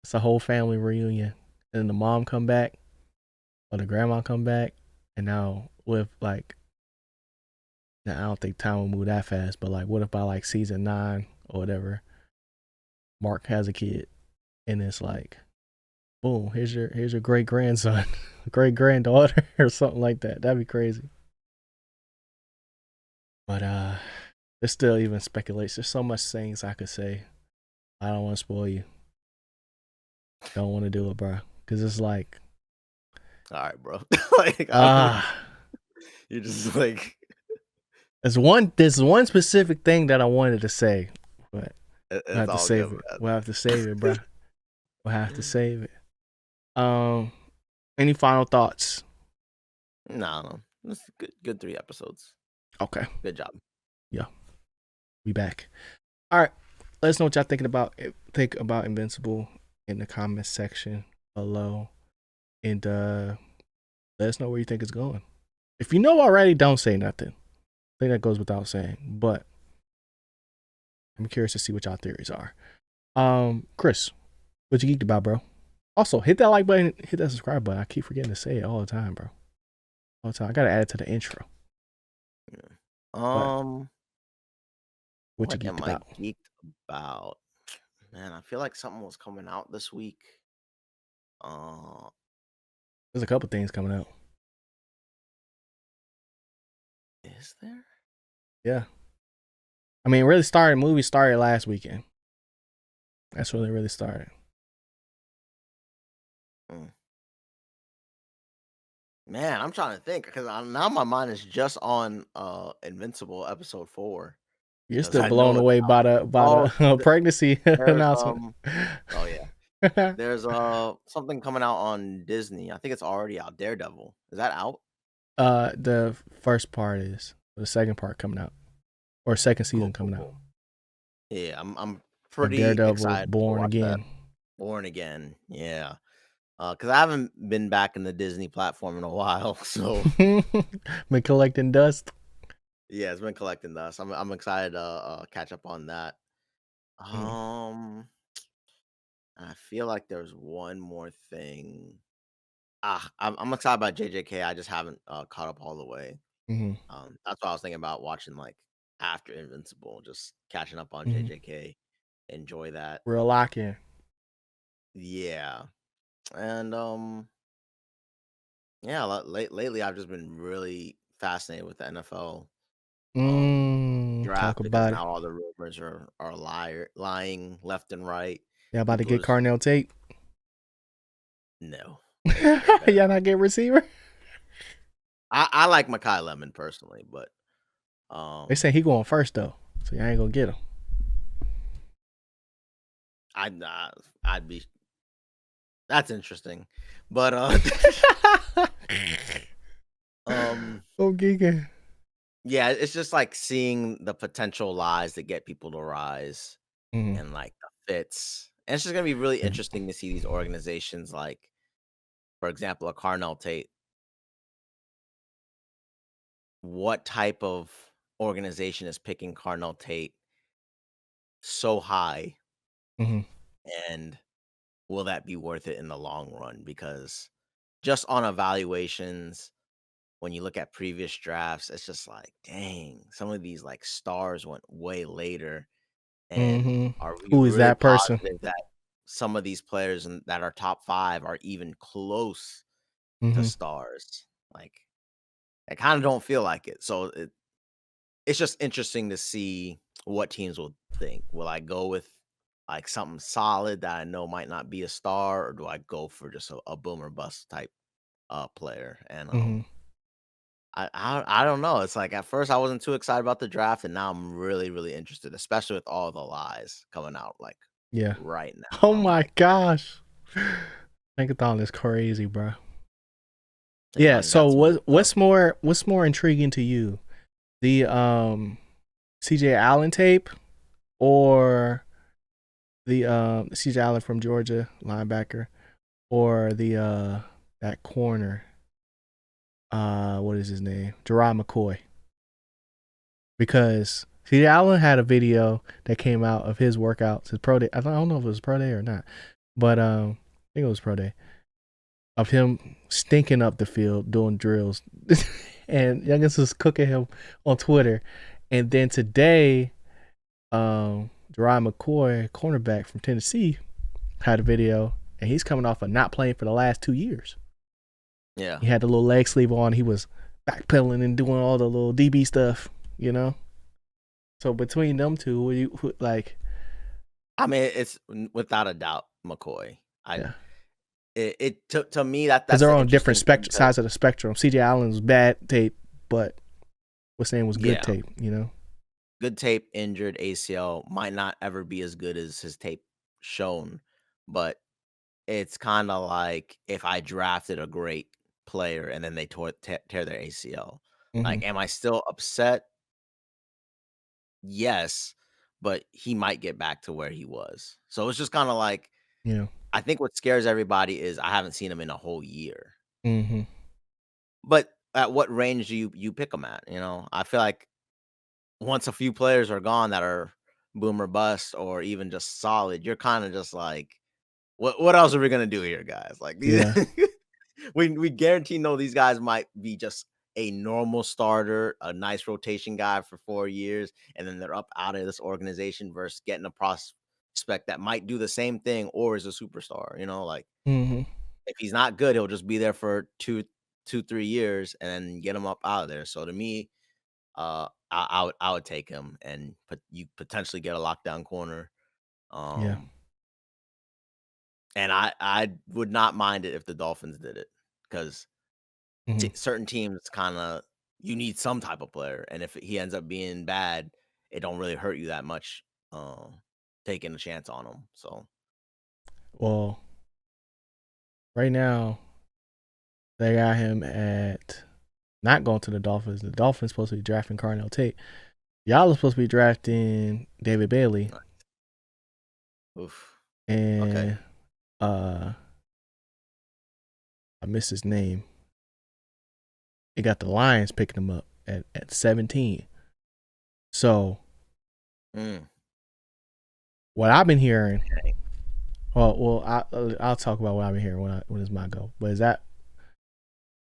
It's a whole family reunion, and the mom come back. or the grandma come back, and now with like, now I don't think time will move that fast, but like, what if by like season 9 or whatever, Mark has a kid, and it's like, boom, here's your great grandson, great granddaughter, or something like that. That'd be crazy. But there's still even speculation. There's so much things I could say. I don't want to spoil you. Don't want to do it, bro, because it's like, all right, bro. Like, you're just like, there's one specific thing that I wanted to say, but we'll it's have to all save good, it. man. We'll have to save it, bro. We'll have to save it. Any final thoughts? No. It's good 3 episodes. Okay. Good job. Yeah. We back. All right. Let us know what y'all think about Invincible in the comments section below. And let us know where you think it's going. If you know already, don't say nothing. I think that goes without saying. But I'm curious to see what y'all theories are. Chris, what you geeked about, bro? Also, hit that like button, hit that subscribe button. I keep forgetting to say it all the time, bro. All the time. I gotta add it to the intro. Yeah. What you geeked about? Geeked about? Man, I feel like something was coming out this week. There's a couple things coming out. Is there? Yeah. I mean, movie started last weekend. That's when they really started. Man, I'm trying to think because now my mind is just on Invincible episode 4. You're still blown away by the pregnancy announcement. Oh yeah. There's something coming out on Disney. I think it's already out. Daredevil. Is that out? The first part is. The second part coming out. Or second season coming out. Yeah, I'm pretty Daredevil excited. Born Again. That. Born Again. Yeah. Because I haven't been back in the Disney platform in a while, so been collecting dust. Yeah, it's been collecting dust. I'm excited to catch up on that. I feel like there's one more thing. I'm excited about JJK. I just haven't caught up all the way. That's what I was thinking about watching, like after Invincible, just catching up on JJK. Enjoy that. Real lock in. Yeah, and yeah. Lately, I've just been really fascinated with the NFL draft talk because about now all the rumors are lying left and right. Yeah, about to get Carnell Tate. No. Y'all not get receiver? I like Mekhi Lemon personally, but they say he going first though, so y'all ain't gonna get him. I'd be. That's interesting, but Geeked. Yeah, it's just like seeing the potential lies that get people to rise, and like the fits. And it's just gonna be really interesting to see these organizations, like, for example, a Carnell Tate. What type of organization is picking Carnell Tate so high, and will that be worth it in the long run? Because just on evaluations, when you look at previous drafts, it's just like, dang, some of these like stars went way later. And are we Who is really that person? positive that some of these players that are top 5 are even close to stars? Like, I kind of don't feel like it. So it's just interesting to see what teams will think. Will I go with like something solid that I know might not be a star, or do I go for just a boom or bust type player? And I don't know. It's like at first I wasn't too excited about the draft, and now I'm really, really interested, especially with all the lies coming out like right now. Oh my gosh. Thinkathon is crazy, bro. Yeah, so what's more intriguing to you? The CJ Allen tape or the CJ Allen from Georgia linebacker, or the that corner, what is his name? Gerard McCoy. Because CJ Allen had a video that came out of his workouts, his pro day. I don't know if it was pro day or not, but I think it was pro day, of him stinking up the field doing drills. And Youngins was cooking him on Twitter. And then today, Jerron McCoy, cornerback from Tennessee, had a video, and he's coming off of not playing for the last 2 years. Yeah. He had the little leg sleeve on. He was backpedaling and doing all the little DB stuff, you know? So between them two, like... I mean, it's without a doubt McCoy. Yeah. To me, that's because they're the on different interesting sides of the spectrum. CJ Allen was bad tape, but what's name was good Yeah. tape, you know? Good tape, injured ACL, might not ever be as good as his tape shown, but it's kind of like if I drafted a great player and then they tear their ACL. Like, am I still upset? Yes, but he might get back to where he was. So it's just kind of like, Yeah. I think what scares everybody is I haven't seen him in a whole year. Mm-hmm. But at what range do you pick him at? You know, I feel like once a few players are gone that are boom or bust or even just solid, you're kind of just like, what else are we gonna do here, guys? Like these, Yeah. we guarantee know these guys might be just a normal starter, a nice rotation guy for 4 years, and then they're up out of this organization versus getting a prospect that might do the same thing or is a superstar. You know, like if he's not good, he'll just be there for 3 years and then get him up out of there. So to me, I would take him and you potentially get a lockdown corner. Yeah. And I would not mind it if the Dolphins did it because certain teams kind of you need some type of player, and if he ends up being bad, it don't really hurt you that much taking a chance on him. So, well, right now they got him at not going to the Dolphins. The Dolphins supposed to be drafting Carnell Tate. Y'all are supposed to be drafting David Bailey. Oof. And okay. I missed his name. It got the Lions picking him up at 17. So what I've been hearing, I'll talk about what I've been hearing when it's my go. But are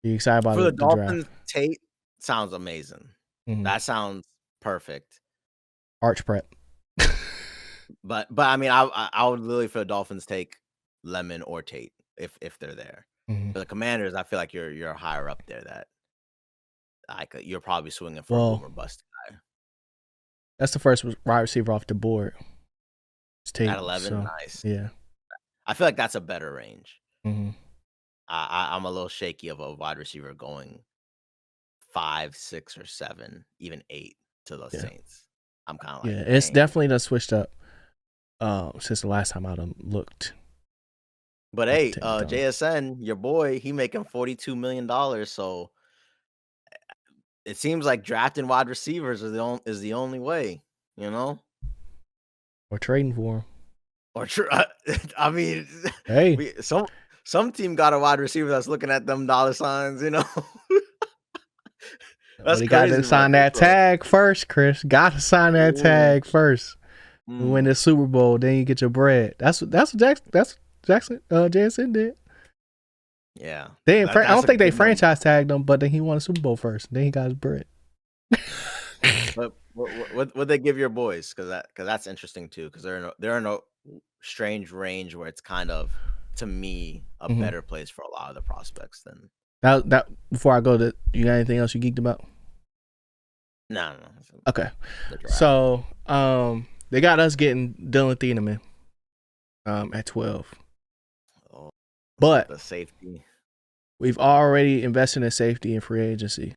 you excited about for the draft? Dolphins? Tate sounds amazing. That sounds perfect. Arch prep. But I mean, I would literally for the Dolphins take Lemon or Tate if they're there. For the Commanders, I feel like you're higher up there. That you're probably swinging for a boom or bust guy. That's the first wide receiver off the board. It's Tate at 11. So, nice. Yeah, I feel like that's a better range. I'm a little shaky of a wide receiver going 5, 6, or 7, even 8 to the Saints. I'm kind of like, it's definitely done switched up since the last time I done looked. But hey, JSN, your boy, he making $42 million. So it seems like drafting wide receivers is the only way, you know, or trading for him. Or I mean, hey, some team got a wide receiver that's looking at them dollar signs, you know. That's crazy. Got to sign that tag first, Chris. Got to sign that tag first. You win the Super Bowl, then you get your bread. That's what Jackson did. Yeah, I don't think they franchise tagged him, but then he won a Super Bowl first. Then he got his bread. But what they give your boys? Because that's interesting too. Because they're in a strange range where it's kind of, to me, a better place for a lot of the prospects than that. Before I go, you got anything else you geeked about? No. Okay, so they got us getting Dylan Thieneman at 12. Oh, but the safety, we've already invested in safety and free agency.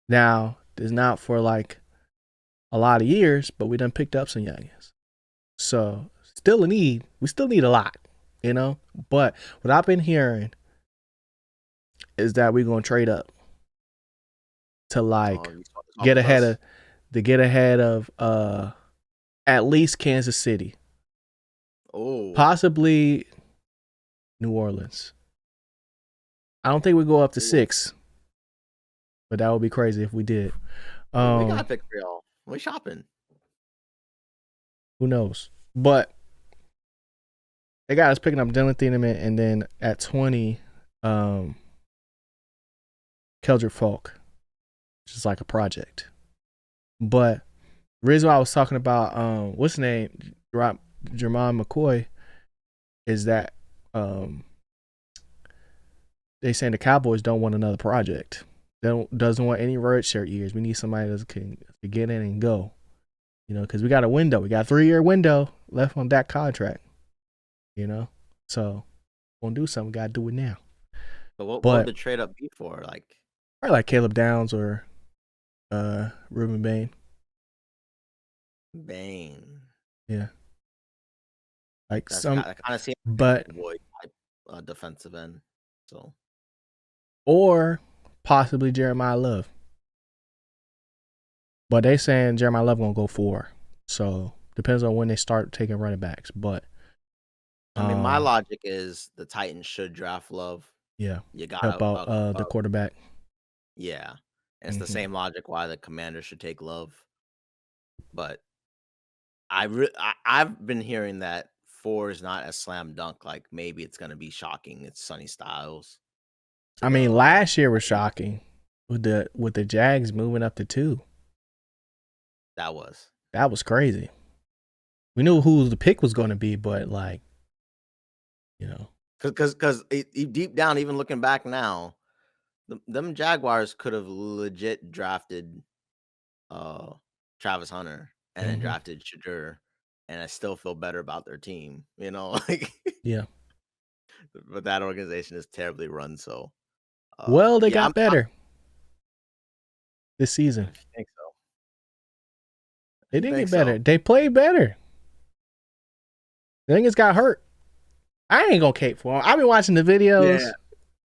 Now, it's not for like a lot of years, but we done picked up some youngins. So still a need. We still need a lot, you know. But what I've been hearing is that we're gonna trade up to get ahead of at least Kansas City. Oh, possibly New Orleans. I don't think we go up to 6, but that would be crazy if we did. We gotta pick for y'all. We shopping. Who knows? But they got us picking up Dylan Thieneman, and then at 20, Keldrick Falk, which is like a project. But the reason why I was talking about what's his name, Jermon McCoy, is that they saying the Cowboys don't want another project. They doesn't want any red shirt years. We need somebody that can get in and go. You know, because we got a window. We got a 3-year window left on that contract. You know, so we'll do something. We gotta do it now. But what would the trade up be for? Probably like Caleb Downs or Ruben Bain. Bain. Yeah. Like That's some, kind of seems but Boyd type defensive end. So, or possibly Jeremiah Love. But they saying Jeremiah Love gonna go 4. So depends on when they start taking running backs. But I mean, my logic is the Titans should draft Love. Yeah. You got help out the quarterback. Yeah. And it's the same logic why the Commanders should take Love. But I've been hearing that 4 is not a slam dunk. Like maybe it's gonna be shocking. It's Sonny Styles. I mean, last year was shocking with the Jags moving up to 2. That was crazy. We knew who the pick was going to be, but like, you know, because deep down, even looking back now, them Jaguars could have legit drafted Travis Hunter and then drafted Shadur, and I still feel better about their team. You know, like yeah. But that organization is terribly run. So, well, they got better this season. I think so. They didn't get better. They played better. The thing is, got hurt. I ain't gonna cape for them. I've been watching the videos. Yeah.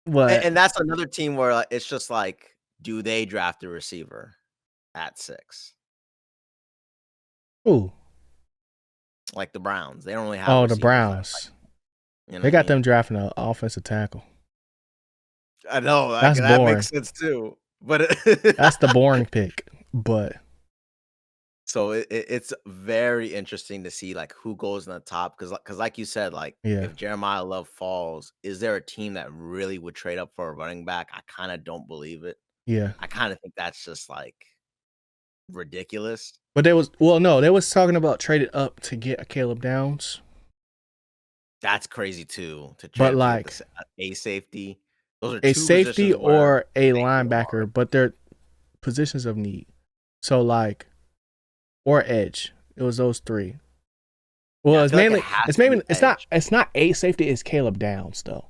But and that's another team where it's just like, do they draft a receiver at 6? Ooh. Like the Browns. They don't really have the Browns. They got them drafting an offensive tackle. I know. That's that boring. makes sense too. But that's the boring pick. But so it's very interesting to see like who goes in the top because like you said, like if Jeremiah Love falls, is there a team that really would trade up for a running back? I kind of don't believe it. Yeah. I kind of think that's just like ridiculous. But they was talking about trading up to get a Caleb Downs. That's crazy too. To trade like a safety. Those are a safety or a linebacker, but they're positions of need. So like, or edge. It was those 3. Well, it's mainly it's not a safety. It's Caleb Downs though.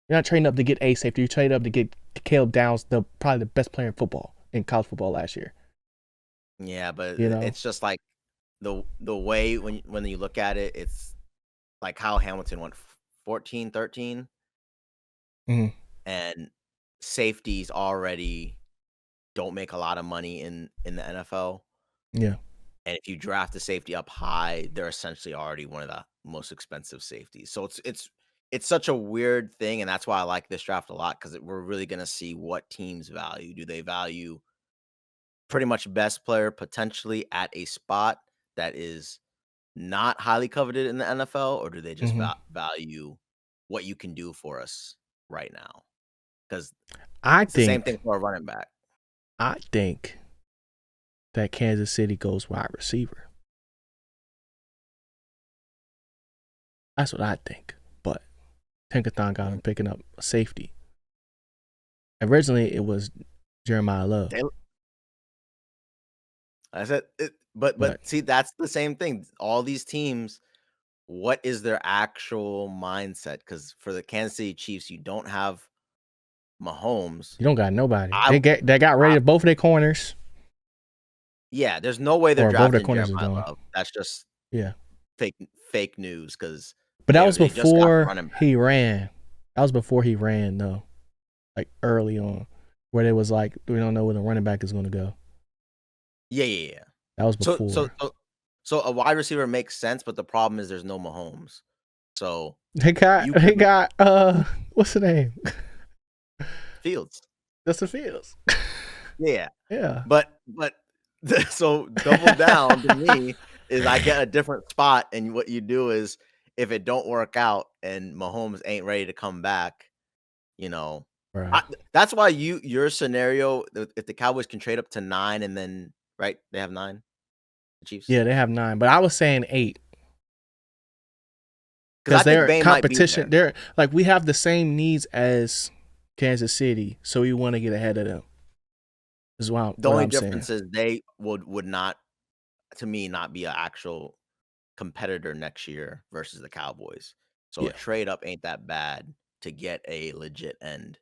You're not trading up to get a safety. You trade up to get Caleb Downs, probably the best player in college football last year. Yeah, but it's just like the way when you look at it, it's like Kyle Hamilton went 14, 13. And safeties already don't make a lot of money in the NFL. Yeah. And if you draft a safety up high, they're essentially already one of the most expensive safeties. So it's such a weird thing, and that's why I like this draft a lot, because we're really going to see what teams value. Do they value pretty much best player potentially at a spot that is not highly coveted in the NFL, or do they just value what you can do for us right now? Because it's the same thing for a running back. I think that Kansas City goes wide receiver. That's what I think. But Tinkathon got him picking up a safety. Originally, it was Jeremiah Love. I said it, but see, that's the same thing. All these teams, what is their actual mindset? Because for the Kansas City Chiefs, you don't have Mahomes. You don't got nobody. They got rid of both of their corners. Yeah, there's no way they're drafting Jeremiah Love. That's just fake news. But that was before he ran. That was before he ran, though. Like early on, where it was like, we don't know where the running back is going to go. Yeah. That was before. So a wide receiver makes sense, but the problem is there's no Mahomes. So they got what's the name? Fields. Justin Fields. Yeah. Yeah. But so double down to me is I get a different spot, and what you do is if it don't work out and Mahomes ain't ready to come back, Right. That's why your scenario, if the Cowboys can trade up to 9 and then right, they have 9, the Chiefs? Yeah, they have 9, but I was saying 8 'Cause because I think they're Bane might be competition. there. They're like we have the same needs as Kansas City, so we want to get ahead of them. Is The what only I'm saying. difference is they would not, to me, not be an actual competitor next year versus the Cowboys. So a Yeah. trade up ain't that bad to get a legit end,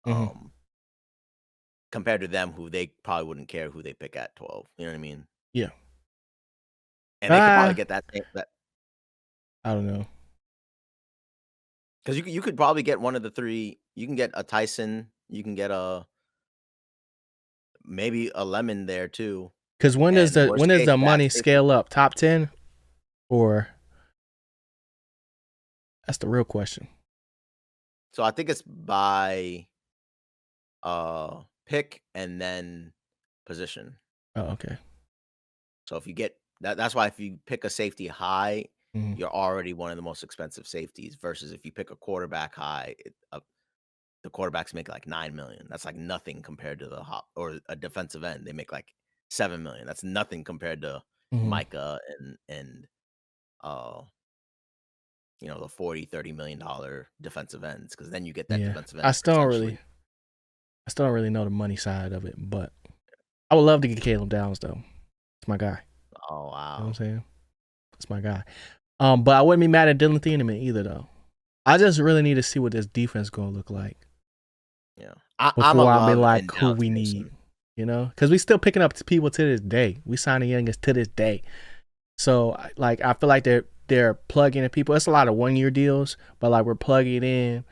Hmm. um, compared to them who they probably wouldn't care who they pick at 12, you know what I mean? Yeah. And they could probably Ah, get that I don't know. 'cause you could probably get one of the 3. You can get a Tyson, you can get a maybe a Lemon there too, Because and when worst does case, the they have money safety. scale up? Top 10, or that's the real question. So I think it's by, pick and then position. Oh, okay. So if you get that's why if you pick a safety high, Hmm. you're already one of the most expensive safeties versus if you pick a quarterback high, the quarterbacks make like 9 million. That's like nothing compared to the hop or a defensive end. They make like 7 million. That's nothing compared to Hmm. Micah and uh the 40-30 million dollar defensive ends because then you get that Yeah, defensive end for essentially. I still don't really know the money side of it, but I would love to get Caleb Downs though. It's my guy. Oh You know what I'm wow. saying? It's my guy. But I wouldn't be mad at Dylan Thieneman either though. I just really need to see what this defense is gonna look like Yeah. I'm a before I'll be love like and who Downs we need. person. You know, because we still picking up people to this day. We signing youngest to this day. So like I feel like they're plugging in people. It's a lot of 1 year deals, but like we're plugging in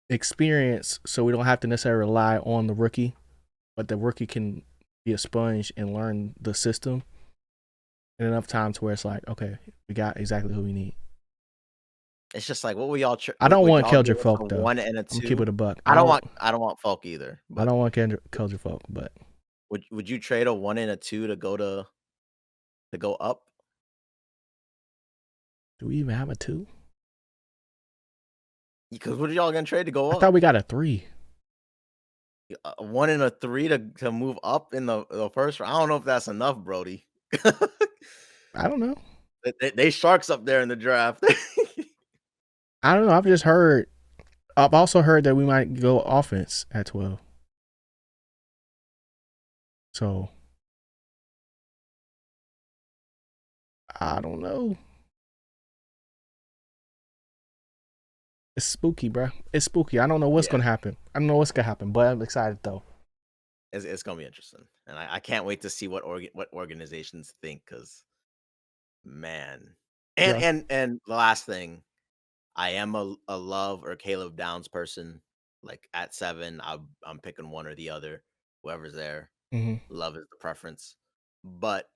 experience, so we don't have to necessarily rely on the rookie, but the rookie can be a sponge and learn the system in enough time to where it's like, okay, we got exactly who we need. It's just like, what would y'all I don't would want y'all give Keldrick us a Folk though. 1 and a I'm gonna keep 2? it a buck. I don't want Falk either, I but don't want Keldrick Folk, but would you trade a 1 and a 2 to go up? do we even have a 2? Because what are y'all gonna trade to go I up? thought we got a 3. A 1 and a 3 to move up in the first round? I don't know if that's enough, Brody. I don't know. They sharks up there in the draft. I don't know. I've just heard. I've also heard that we might go offense at 12. So I don't know. It's spooky, bro. It's spooky. I don't know what's Yeah, gonna happen. I don't know what's gonna happen, but I'm excited though. it's gonna be interesting, and I can't wait to see what organizations think. Because man, and Yeah. and the last thing, I am a Love or Caleb Downs person. Like at 7, I'm picking one or the other, whoever's there. Mm-hmm. Love is the preference, but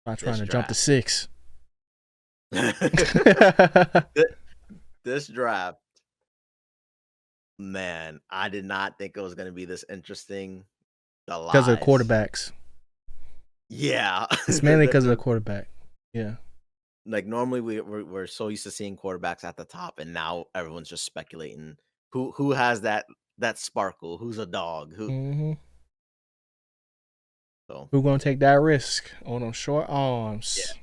Not trying this to jump to draft, 6. thi- this draft, man, I did not think it was going to be this interesting. The Because of the lies, quarterbacks. yeah, It's mainly because of the quarterback. Yeah. like normally we're so used to seeing quarterbacks at the top, and now everyone's just speculating who has that sparkle, who's a dog, who Mm-hmm. so Who gonna take that risk on them short arms?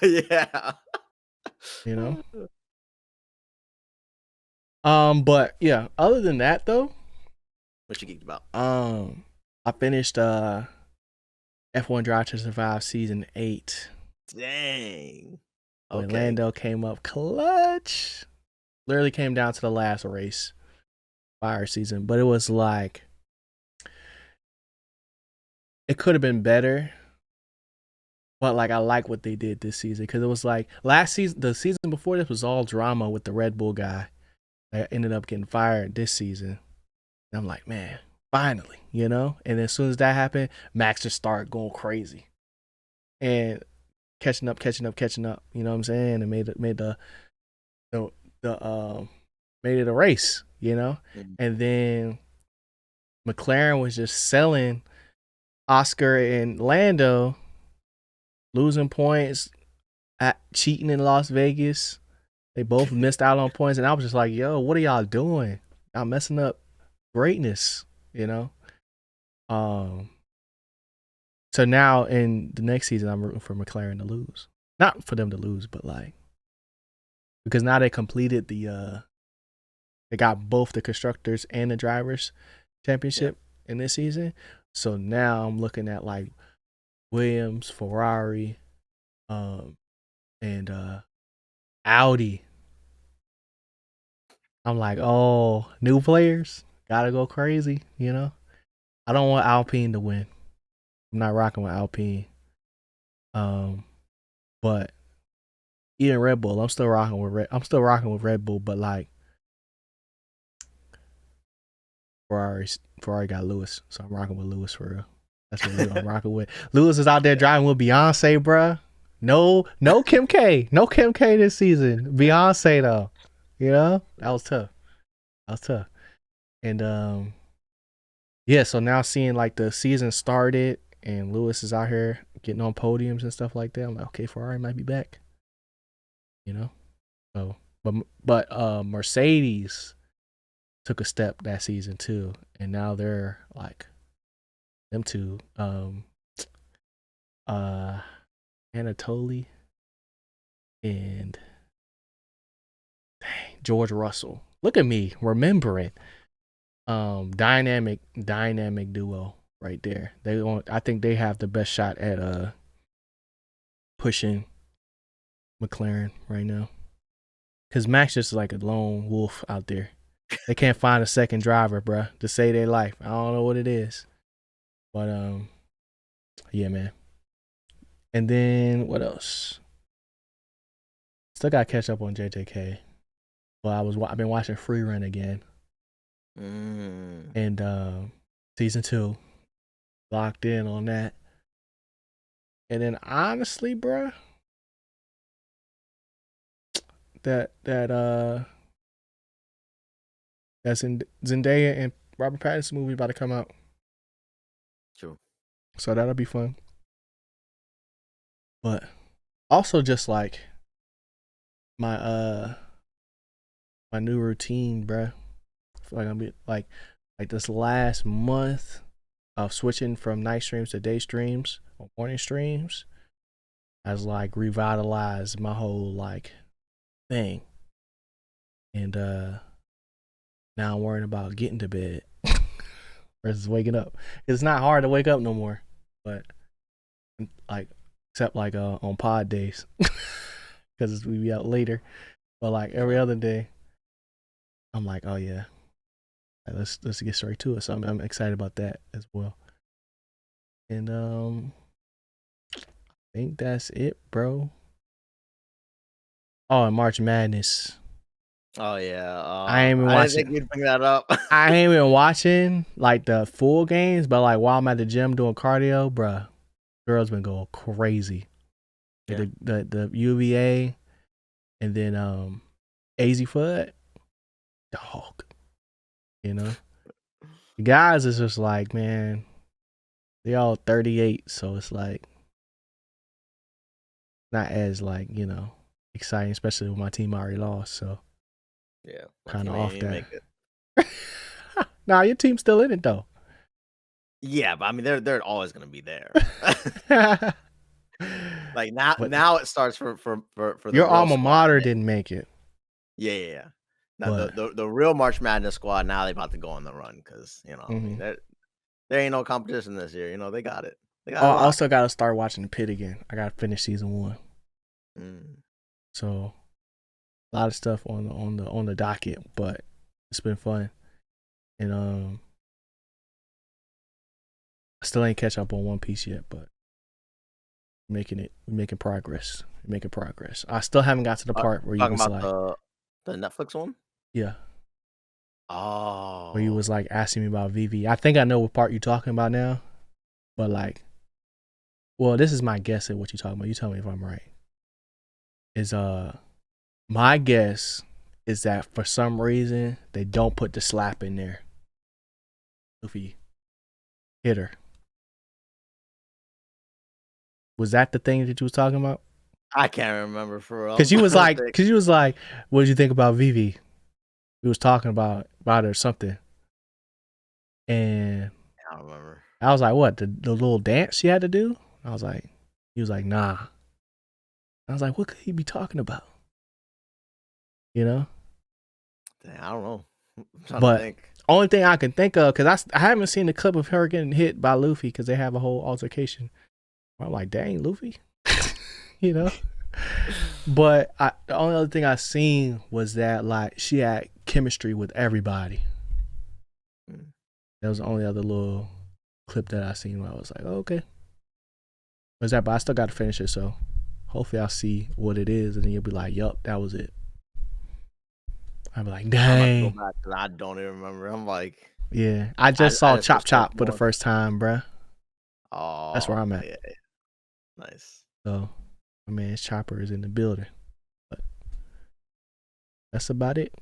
yeah. You know. But yeah. Other than that, though, What you geeked about? I finished F1 Drive to Survive season 8. Dang. Boy, Okay. Lando came up clutch. Literally came down to the last race, fire season, but it was like it could have been better. But like I like what they did this season because it was like last season, the season before this was all drama with the Red Bull guy that ended up getting fired this season. And I'm like, man, finally, you know. And then as soon as that happened, Max just started going crazy and catching up. You know what I'm saying? And the made it a race, you know. Mm. And then McLaren was just selling Oscar and Lando, losing points, at cheating in Las Vegas. They both missed out on points, and I was just like, "Yo, what are y'all doing? Y'all messing up greatness." You know. Um. So now in the next season, I'm rooting for McLaren to lose. Not for them to lose, but like because now they completed they got both the constructors and the drivers Yeah. championship in this season. So now I'm looking at like Williams, Ferrari, um, and Audi. I'm like, oh, new players gotta go crazy, you know. I don't want Alpine to win. I'm not rocking with Alpine. Um, but even Red Bull, I'm still rocking with Red Bull, but like Ferrari got Lewis, so I'm rocking with Lewis for real. That's what I'm rocking with. Lewis is out there Yeah. driving with Beyonce, bruh. No Kim K, no Kim K this season. Beyonce though, you know that was tough. That was tough. And yeah. So now seeing like the season started and Lewis is out here getting on podiums and stuff like that. I'm like, okay, Ferrari might be back. You know. So, but Mercedes took a step that season too, and now they're like them two, uh, Anatoly and George Russell. Look at me remembering. Dynamic duo right there. I think they have the best shot at pushing McLaren right now. Cause Max just like a lone wolf out there. They can't find a second driver, bruh, to save their life. I don't know what it is, but yeah, man. And then what else? Still got to catch up on JJK. Well, I've been watching Free Run again, and season 2 locked in on that. And then honestly, bruh, that that's in Zendaya and Robert Pattinson movie about to come out. True. So that'll be fun. But also just like my my new routine, bruh. I feel like I'm be like this last month of switching from night streams to day streams or morning streams has like revitalized my whole like thing. And now I'm worrying about getting to bed versus waking up. It's not hard to wake up no more, but like except like on pod days because we be out later. But like every other day, I'm like, oh yeah, let's get straight to it. So I'm excited about that as well. And I think that's it, bro. Oh, and March Madness. Oh yeah. I ain't been I didn't think watching. you'd bring that up. I ain't been watching like the full games, but like while I'm at the gym doing cardio, bruh, girls been going crazy. Yeah. The UVA and then AZ Fudd, dog. You know, the guys is just like, man, they all 38, so it's like not as like exciting, especially when my team already lost. So Yeah. My kind team of ain't off even that. make it. Nah, your team's still in it though. Yeah, but I mean they're always gonna be there. But Like now it starts for the your real alma squad. mater didn't make it, Yeah. Now but the real March Madness squad, now they about to go on the run because I mean mhm. there ain't no competition this year. They got it. They Oh, got it I locked. also got to start watching the Pit again. I got to finish season 1. Mm. So a lot of stuff on the docket, but it's been fun. And I still ain't catch up on One Piece yet, but making progress. Making progress. I still haven't got to the part where you Talking was about like, the Netflix one? yeah, where you Oh. was like asking me about VV. I think I know what part you're talking about now, but like, well, this is my guess at what you're talking about. You tell me if I'm right. Is my guess is that for some reason they don't put the slap in there. Luffy hit her. Was that the thing that you was talking about? I can't remember for real. Cause you was I don't like, think. what did you think about Vivi? We was talking about it or something, and I don't remember. I was like, what the little dance she had to do? I was like, he was like, nah. I was like, what could he be talking about? You know? Dang, I don't know. I'm trying to But think. only thing I can think of, because I haven't seen the clip of her getting hit by Luffy because they have a whole altercation. I'm like, dang, Luffy. You know? But the only other thing I seen was that like she had chemistry with everybody. That was the only other little clip that I seen where I was like, oh, okay. But I still got to finish it, so hopefully I'll see what it is, and then you'll be like, yup, that was it. I'll be like, I'm about to go dang. back because I don't even remember. I'm like, Yeah, I I just saw just Chop wish there was Chop for the more. first time, bruh. That's where Oh, I'm at. yeah, nice. So, my man Chopper is in the building. But that's about it.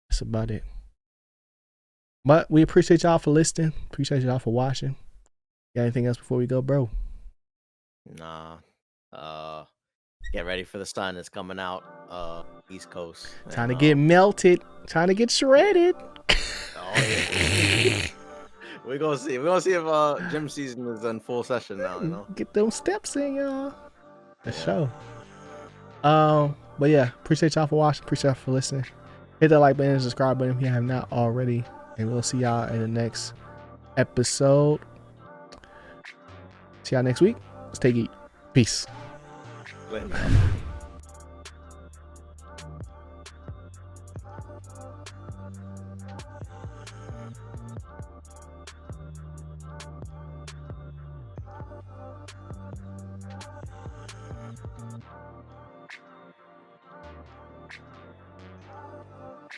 That's about it. But we appreciate y'all for listening. Appreciate y'all for watching. Got anything else before we go, bro? Nah. Get ready for the sun. It's coming out. East Coast. Trying to get melted. Trying to get shredded. Oh yeah. We're gonna see. We're gonna see if gym season is in full session now. You know. Get them steps in, y'all. The show. But yeah, appreciate y'all for watching. Appreciate y'all for listening. Hit that like button and subscribe button if you have not already. And we'll see y'all in the next episode. See y'all next week. Stay geek. Peace. Later.